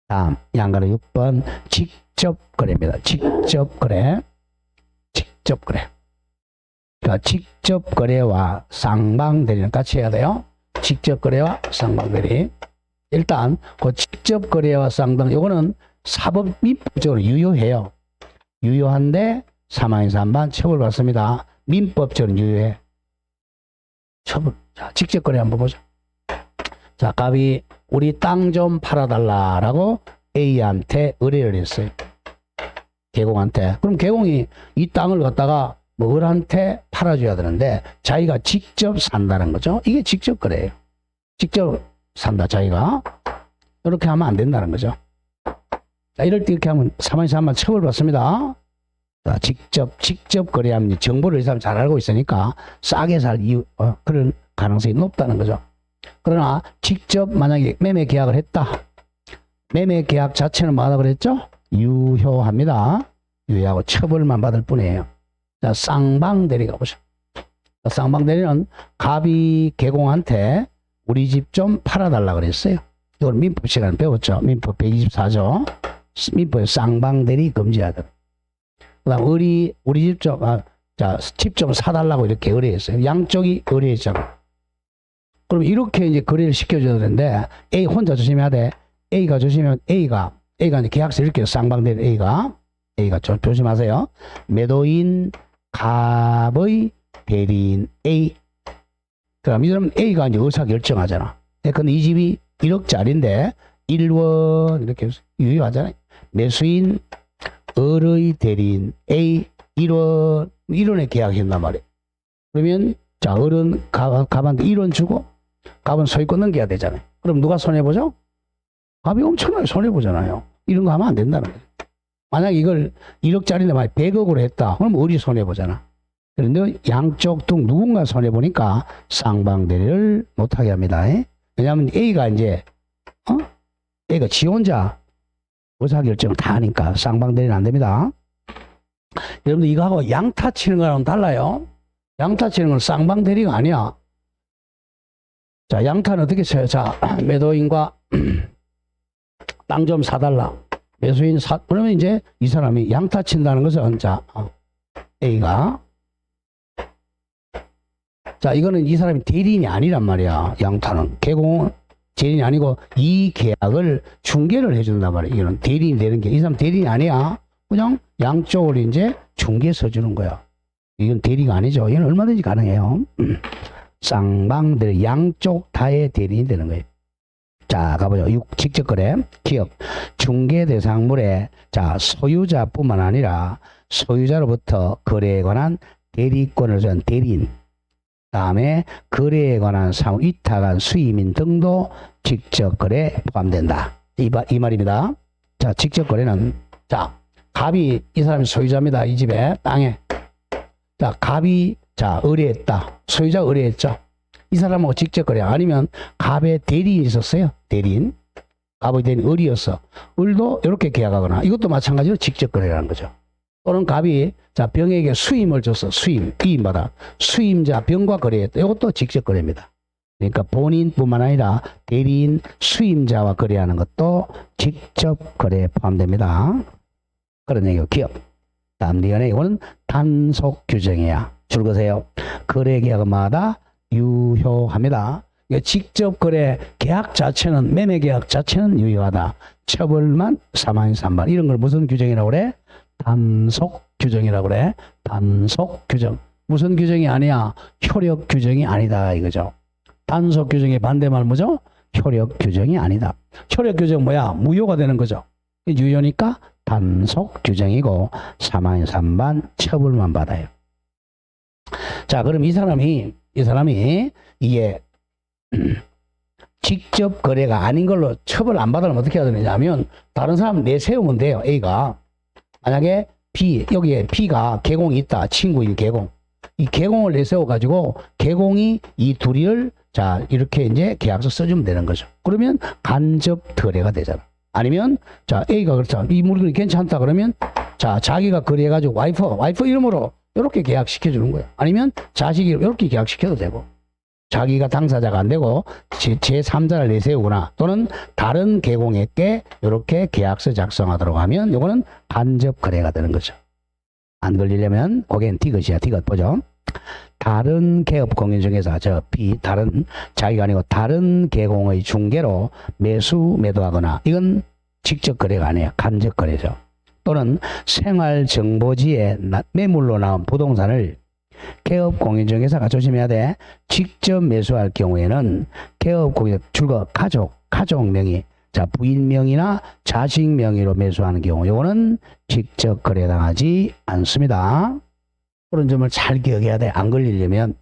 다음 양가로 6번. 직접거래입니다. 직접거래. 그러니까 직접거래와 쌍방대리는 같이 해야 돼요. 직접거래와 쌍방대리. 일단 그 직접거래와 쌍방 요거는 사법 민법적으로 유효해요. 유효한데 3항 3반 처벌받습니다. 민법적으로 유효해. 처벌. 자, 직접거래 한번 보자. 자, 갑이 우리 땅 좀 팔아달라라고 A한테 의뢰를 했어요. 개공한테. 그럼 개공이 이 땅을 갖다가 뭐 을한테 팔아줘야 되는데 자기가 직접 산다는 거죠. 이게 직접 거래예요. 직접 산다 자기가. 이렇게 하면 안 된다는 거죠. 자, 이럴 때 이렇게 하면 3항 3반 처벌받습니다. 자, 직접 거래하면 정보를 이 사람 잘 알고 있으니까 싸게 살 이유, 그런 가능성이 높다는 거죠. 그러나 직접 만약에 매매 계약을 했다. 매매 계약 자체는 뭐하다 그랬죠? 유효합니다. 유효하고 처벌만 받을 뿐이에요. 자, 쌍방대리 가보죠. 자, 쌍방대리는 갑이 개공한테 우리 집 좀 팔아달라 그랬어요. 이걸 민법 시간에 배웠죠. 민법 124조. 민법에 쌍방대리 금지하다. 그다음 우리 집 좀, 집 좀 사달라고 이렇게 의뢰했어요. 양쪽이 의뢰했잖아. 그럼 이렇게 이제 거래를 시켜줘야 되는데, A 혼자 조심해야 돼. A가 조심하면 A가 이제 계약서 이렇게 쌍방대로 A가 조심하세요. 매도인 갑의 대리인 A. 그럼 이 사람은 A가 이제 의사결정하잖아. 근데 이 집이 1억짜리인데 1원 이렇게 유효하잖아요. 매수인 을의 대리인 A 1원에 계약했단 말이에요. 그러면 자, 을은 갑한테 1원 주고 갑은 소유권 넘겨야 되잖아요. 그럼 누가 손해보죠? 갑이 엄청나게 손해보잖아요. 이런 거 하면 안 된다는 거예요. 만약 이걸 1억짜리인데 만약 100억으로 했다. 그럼 을이 손해보잖아. 그런데 양쪽 등 누군가 손해보니까 쌍방대리를 못하게 합니다. 왜냐하면 A가 이제 A가 지 혼자 의사결정을 다 하니까 쌍방대리는 안 됩니다. 여러분들 이거하고 양타 치는 거랑은 달라요. 양타 치는 건 쌍방대리가 아니야. 자, 양타는 어떻게 쳐요? 자, 매도인과 땅 좀 사달라. 매수인 그러면 이제 이 사람이 양타 친다는 것은 자, A가 자, 이거는 이 사람이 대리인이 아니란 말이야. 양타는. 개공은 대리인이 아니고 이 계약을 중개를 해준단 말이야. 이거는 대리인이 되는 게. 이 사람 대리인이 아니야. 그냥 양쪽을 이제 중개 써주는 거야. 이건 대리가 아니죠. 이건 얼마든지 가능해요. 쌍방대리 양쪽 다의 대리인이 되는 거예요. 자, 가보죠. 직접 거래. 기업. 중개 대상물의 자, 소유자뿐만 아니라 소유자로부터 거래에 관한 대리권을 준 대리인. 다음에 거래에 관한 사무 위탁한 수임인 등도 직접 거래에 포함된다. 이 말입니다. 자, 직접 거래는 자, 갑이 이 사람이 소유자입니다. 이 집에 땅에. 자, 갑이 자, 의뢰했다. 소유자 의뢰했죠. 이 사람하고 직접 거래. 아니면 갑의 대리인이 있었어요. 대리인. 갑의 대리인 을이었어. 을도 이렇게 계약하거나 이것도 마찬가지로 직접 거래라는 거죠. 또는 갑이 자, 병에게 수임을 줬어. 이임받아. 수임자 병과 거래했다. 이것도 직접 거래입니다. 그러니까 본인뿐만 아니라 대리인 수임자와 거래하는 것도 직접 거래에 포함됩니다. 그런 얘기고 기업. 다음 리언의 이거는 단속 규정이야. 줄거세요. 거래 계약마다 유효합니다. 직접 거래 계약 자체는 매매 계약 자체는 유효하다. 처벌만 사망 산발. 이런 걸 무슨 규정이라고 그래? 단속 규정이라고 그래. 단속 규정. 무슨 규정이 아니야? 효력 규정이 아니다 이거죠. 단속 규정의 반대말 뭐죠? 효력 규정이 아니다. 효력 규정 뭐야? 무효가 되는 거죠. 유효니까 단속 규정이고 사망 산반 처벌만 받아요. 자, 그럼 이 사람이 이게 직접 거래가 아닌 걸로 처벌 안 받으려면 어떻게 해야 되느냐면 다른 사람 내세우면 돼요. A가 만약에 B 여기에 B가 개공이 있다. 친구인 개공. 이 개공을 내세워 가지고 개공이 이 둘이를 자 이렇게 이제 계약서 써주면 되는 거죠. 그러면 간접 거래가 되잖아. 아니면 자 A가 그렇죠. 이 물건이 괜찮다 그러면 자 자기가 거래해가지고 와이프 이름으로 이렇게 계약시켜 주는 거예요. 아니면 자식이 이렇게 계약시켜도 되고 자기가 당사자가 안 되고 제3자를 내세우거나 또는 다른 개공에게 이렇게 계약서 작성하도록 하면 이거는 간접 거래가 되는 거죠. 안 걸리려면 거기엔 디귿이야. 디귿 보죠. 다른 개업 공인 중에서 저 B 다른 자기가 아니고 다른 개공의 중개로 매도하거나 이건 직접 거래가 아니에요. 간접 거래죠. 또는 생활정보지에 매물로 나온 부동산을 개업 공인중개사가 조심해야 돼. 직접 매수할 경우에는 개업 공인 줄거 가족 명의 자 부인 명의나 자식 명의로 매수하는 경우 이거는 직접 거래당하지 않습니다. 그런 점을 잘 기억해야 돼. 안 걸리려면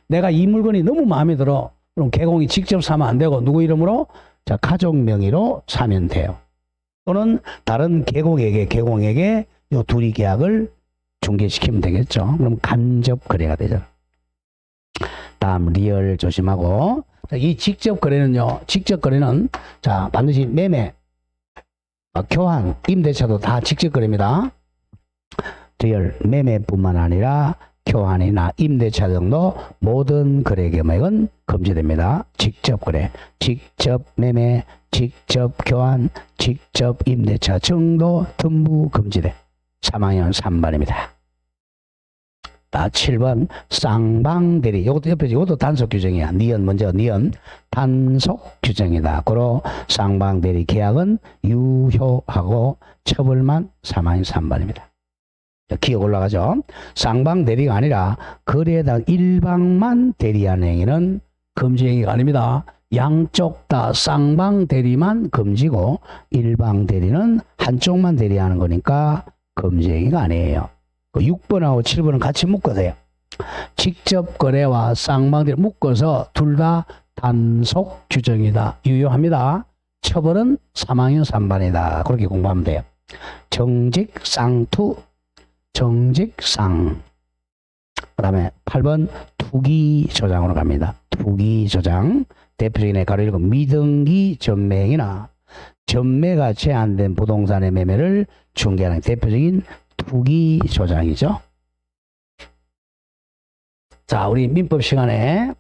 내가 이 물건이 너무 마음에 들어. 그럼 개공이 직접 사면 안 되고 누구 이름으로 자 가족 명의로 사면 돼요. 또는 다른 개공에게 요 둘이 계약을 중개시키면 되겠죠. 그럼 간접 거래가 되죠. 다음 리얼 조심하고 자, 이 직접 거래는요. 직접 거래는 자 반드시 매매, 교환, 임대차도 다 직접 거래입니다. 리얼 매매뿐만 아니라 교환이나 임대차 등도 모든 거래 금액은 금지됩니다. 직접 거래, 직접 매매, 직접 교환, 직접 임대차 등도 전부 금지돼. 3학년 3반입니다. 7번 쌍방대리. 이것도 옆에 이것도 단속 규정이야. 니은 먼저 니은 단속 규정이다. 고로 쌍방대리 계약은 유효하고 처벌만 3학년 3반입니다. 기억 올라가죠. 쌍방대리가 아니라 거래당 일방만 대리하는 행위는 금지 행위가 아닙니다. 양쪽 다 쌍방대리만 금지고 일방 대리는 한쪽만 대리하는 거니까 금지 행위가 아니에요. 6번하고 7번은 같이 묶어서요. 직접 거래와 쌍방대리 묶어서 둘 다 단속 규정이다. 유효합니다. 처벌은 3학년 3반이다. 그렇게 공부하면 돼요. 정직쌍투, 정직쌍. 그 다음에 8번 투기조장으로 갑니다. 투기조장. 대표적인 가로 읽고 미등기 전매행위나 전매가 제한된 부동산의 매매를 중개하는 대표적인 투기조장이죠. 자, 우리 민법 시간에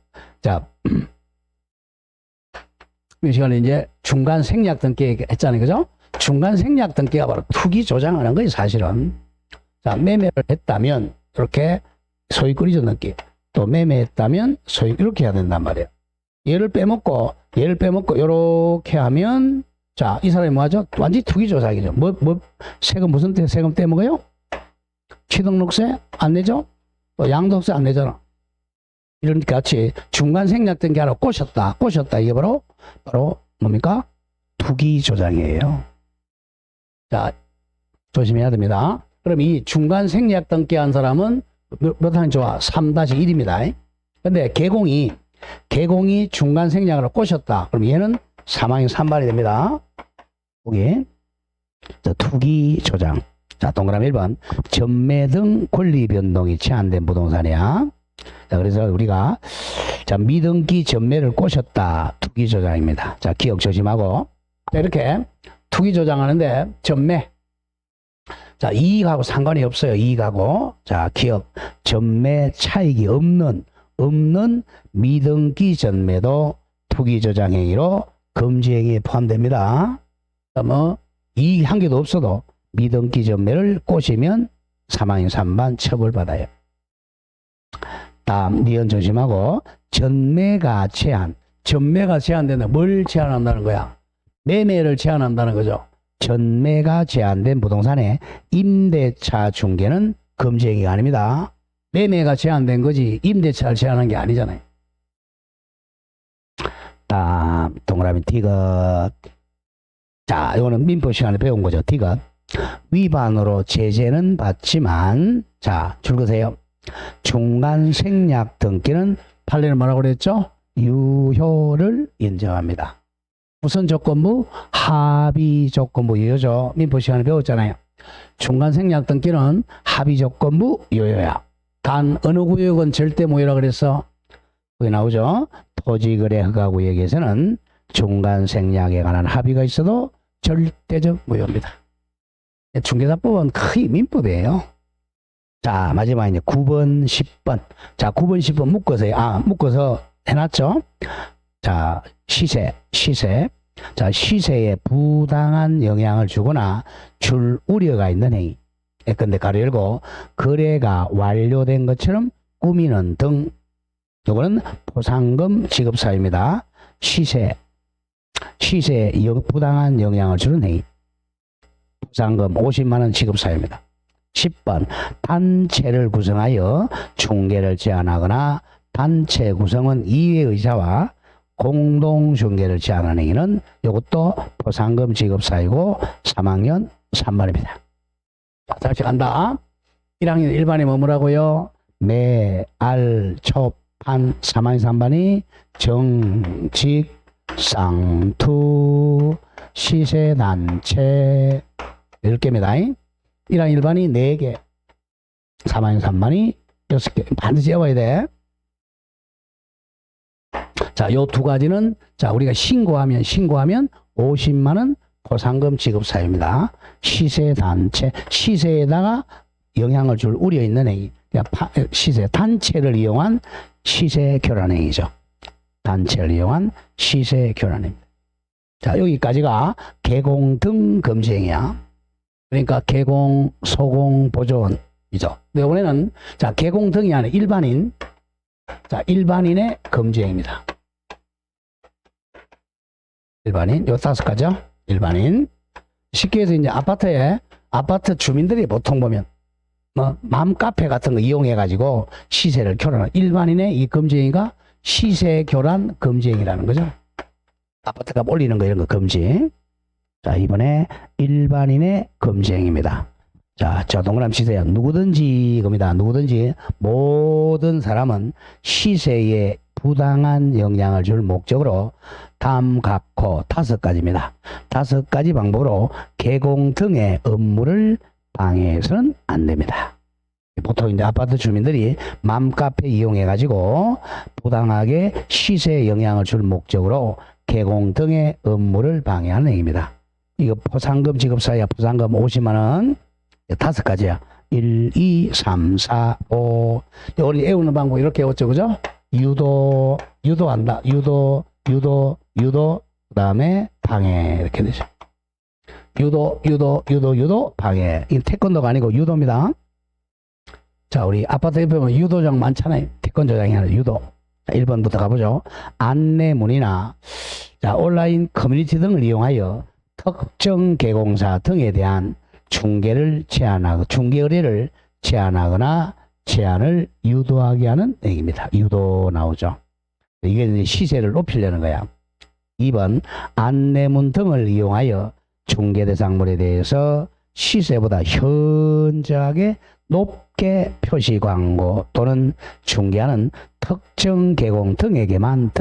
이 시간에 이제 중간 생략 등기 했잖아요. 그죠? 중간 생략 등기가 바로 투기조장하는 거예요, 사실은. 자, 매매를 했다면 이렇게 소유권 이전 등기, 또 매매했다면 소유 이렇게 해야 된단 말이에요. 얘를 빼먹고 요렇게 하면 자, 이 사람이 뭐 하죠? 완전히 투기조장이죠. 세금 무슨 세금 떼먹어요? 취등록세 안 내죠? 또 양도세 안 내잖아. 이런 같이 중간 생략된 게 하나 꼬셨다. 이게 바로 뭡니까? 투기조장이에요. 자, 조심해야 됩니다. 그럼 이 중간 생략 등기한 사람은 몇 학년 좋아? 3-1입니다. 근데 개공이 중간 생략으로 꼬셨다. 그럼 얘는 3학년 3반이 됩니다. 여기 투기조장. 자, 동그라미 1번 전매 등 권리 변동이 제한된 부동산이야. 자, 그래서 우리가 자, 미등기 전매를 꼬셨다. 투기조장입니다. 자, 기억 조심하고. 자, 이렇게 투기조장하는데 전매. 자, 이익하고 상관이 없어요. 이익하고. 자, 기억. 전매 차익이 없는 미등기 전매도 투기조장 행위로 금지 행위에 포함됩니다. 뭐 이익 한 개도 없어도 미등기 전매를 꼬시면 3학년 3반 처벌받아요. 다음 니은 조심하고. 전매가 제한된다. 뭘 제한한다는 거야? 매매를 제한한다는 거죠. 전매가 제한된 부동산의 임대차 중개는 금지 행위가 아닙니다. 매매가 제한된 거지 임대차를 제한한 게 아니잖아요. 다음 동그라미 디귿. 자, 이거는 민법 시간에 배운 거죠. 디귿. 위반으로 제재는 받지만 자, 줄거세요. 중간 생략 등기는 판례는 뭐라고 그랬죠? 유효를 인정합니다. 무슨 조건부? 합의 조건부 유효죠. 민법 시간에 배웠잖아요. 중간 생략 등기는 합의 조건부 유효야. 단 어느 구역은 절대 무효라 그래서 거기 나오죠. 토지거래 허가구역에서는 중간 생략에 관한 합의가 있어도 절대적 무효입니다. 중개사법은 거의 민법이에요. 자, 마지막 이제 9번, 10번. 자, 9번, 10번 묶어서 해놨죠. 자, 시세. 자, 시세에 부당한 영향을 주거나 줄 우려가 있는 행위. 근데 가로 열고 거래가 완료된 것처럼 꾸미는 등. 이거는 포상금 지급 사유입니다. 시세에 부당한 영향을 주는 행위. 포상금 50만 원 지급 사유입니다. 10번 단체를 구성하여 중개를 제한하거나 단체 구성은 이해의사와 공동 중개를 제한하는 행위는 이것도 포상금 지급 사유고 3학년 3반입니다. 다시 간다. 1학년 1반이 뭐라고요? 매, 알, 촉, 판. 3학년 3반이 정직, 쌍투, 시세단체 10개입니다. 1학년 1반이 4개, 3학년 3반이 6개. 반드시 외워야 돼. 자, 요 두 가지는 자, 우리가 신고하면 50만 원 포상금 지급 사유입니다. 시세단체, 시세에다가 영향을 줄 우려 있는 행위. 시세 단체를 이용한 시세 교란 행위죠. 단체를 이용한 시세 교란 행위. 자, 여기까지가 개공 등 금지 행위야. 그러니까 개공, 소공, 보존이죠. 근데 이번에는 자, 개공 등이 아니라 일반인. 자, 일반인의 금지행위입니다. 일반인, 요 5가지죠. 일반인. 쉽게 해서 이제 아파트 주민들이 보통 보면 뭐 맘카페 같은 거 이용해 가지고 시세를 교란하는 일반인의 이 금지행위가 시세 교란 금지행위라는 거죠. 아파트값 올리는 거 이런 거 금지. 자, 이번에 일반인의 금지행위입니다. 자, 저 동그라미 치세요. 누구든지 겁니다. 누구든지 모든 사람은 시세에 부당한 영향을 줄 목적으로 다음 각호 5가지입니다. 5가지 방법으로 개공 등의 업무를 방해해서는 안 됩니다. 보통 이제 아파트 주민들이 맘카페 이용해 가지고 부당하게 시세에 영향을 줄 목적으로 개공 등의 업무를 방해하는 행위입니다. 이거 포상금 지급 사이야. 포상금 50만 원. 5가지야. 1, 2, 3, 4, 5. 우리 애우는 방법 이렇게 외웠죠, 그죠? 유도한다. 유도, 그 다음에 방해. 이렇게 되죠. 유도, 방해. 이 태권도가 아니고 유도입니다. 자, 우리 아파트 옆에 보면 유도장 많잖아요. 태권도장이 아니라 유도. 자, 1번부터 가보죠. 안내문이나, 자, 온라인 커뮤니티 등을 이용하여 특정 개공사 등에 대한 중개 의뢰를 제한하거나 제한을 유도하게 하는 행위입니다. 유도 나오죠. 이게 이제 시세를 높이려는 거야. 2번, 안내문 등을 이용하여 중개 대상물에 대해서 시세보다 현저하게 높게 표시 광고 또는 중개하는 특정 개공 등에게만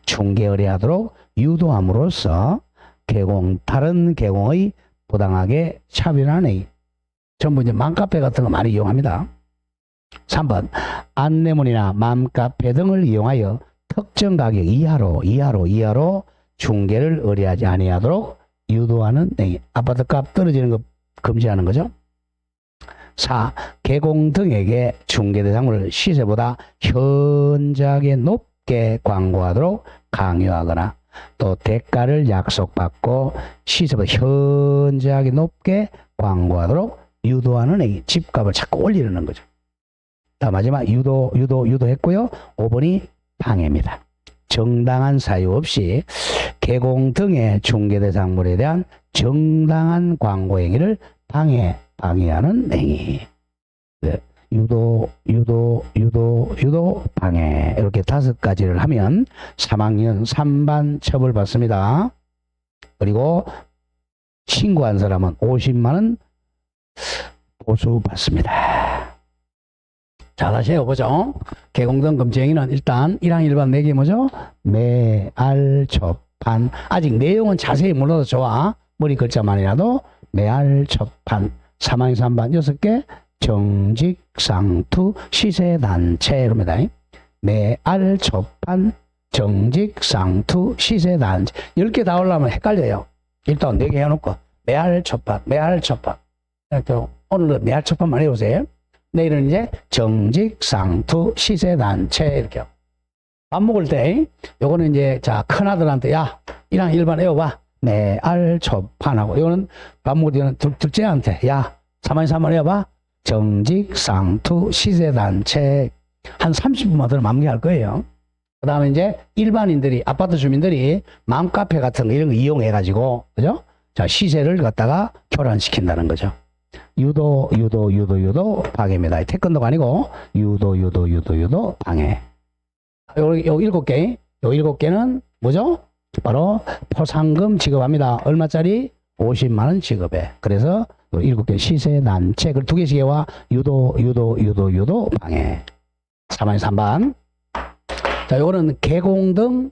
중개 의뢰하도록 유도함으로써 다른 개공의 부당하게 차별하는 행위. 전부 이제 맘카페 같은 거 많이 이용합니다. 3번, 안내문이나 맘카페 등을 이용하여 특정 가격 이하로 중개를 의뢰하지 아니하도록 유도하는 행위. 아파트 값 떨어지는 거 금지하는 거죠. 4. 개공 등에게 중개 대상물을 시세보다 현저하게 높게 광고하도록 강요하거나 또 대가를 약속받고 시세보다 현저하게 높게 광고하도록 유도하는 행위. 집값을 자꾸 올리는 거죠. 자, 마지막 유도했고요. 5번이 방해입니다. 정당한 사유 없이 개공 등의 중개 대상물에 대한 정당한 광고 행위를 방해하는 행위. 네. 유도, 방해. 이렇게 5가지를 하면 3학년 3반 처벌받습니다. 그리고 신고한 사람은 50만원 보수받습니다. 자, 다시 해보죠. 개공등 금지행위는 일단 1항 1반 4개 뭐죠? 매알초판. 아직 내용은 자세히 몰라도 좋아. 머리 글자만이라도 매알초판. 3항 3반 6개. 정직상투 시세단체 이럽니다. 매알초판 정직상투 시세단체 10개 다 올라오면 헷갈려요. 일단 4개 해놓고 매알초판 오늘은 매알초판만 해보세요. 내일은 이제 정직상투 시세단체 이렇게 밥 먹을 때 요거는 이제 자 큰아들한테 야 1항 1반 외워봐. 매알초판하고 요거는 밥 먹을 때는 둘째한테 야 3항 3반 외워봐. 정직상투 시세단체 한 30분만 더 마무리할 거예요. 그 다음에 이제 일반인들이 아파트 주민들이 맘카페 같은 거 이런 거 이용해 가지고 그죠? 자 시세를 갖다가 교란시킨다는 거죠. 유도 방해입니다. 태권도가 아니고 유도 방해. 요 7개 요 7개는 뭐죠? 바로 포상금 지급합니다. 얼마짜리? 50만원 지급해. 그래서 7개 시세 난체 그걸 2개씩 해와 유도 방해. 3항 3반. 자, 요거는 개공 등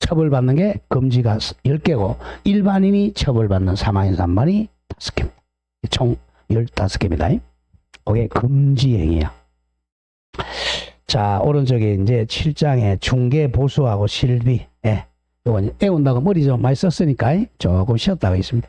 처벌받는 게 금지가 10개고 일반인이 처벌받는 3항 3반이 5개입니다. 총 15개입니다. 그게 금지 행위야. 자, 오른쪽에 이제 7장에 중개 보수하고 실비. 예. 요거 애운다고 머리 좀 많이 썼으니까 조금 쉬었다가 있습니다.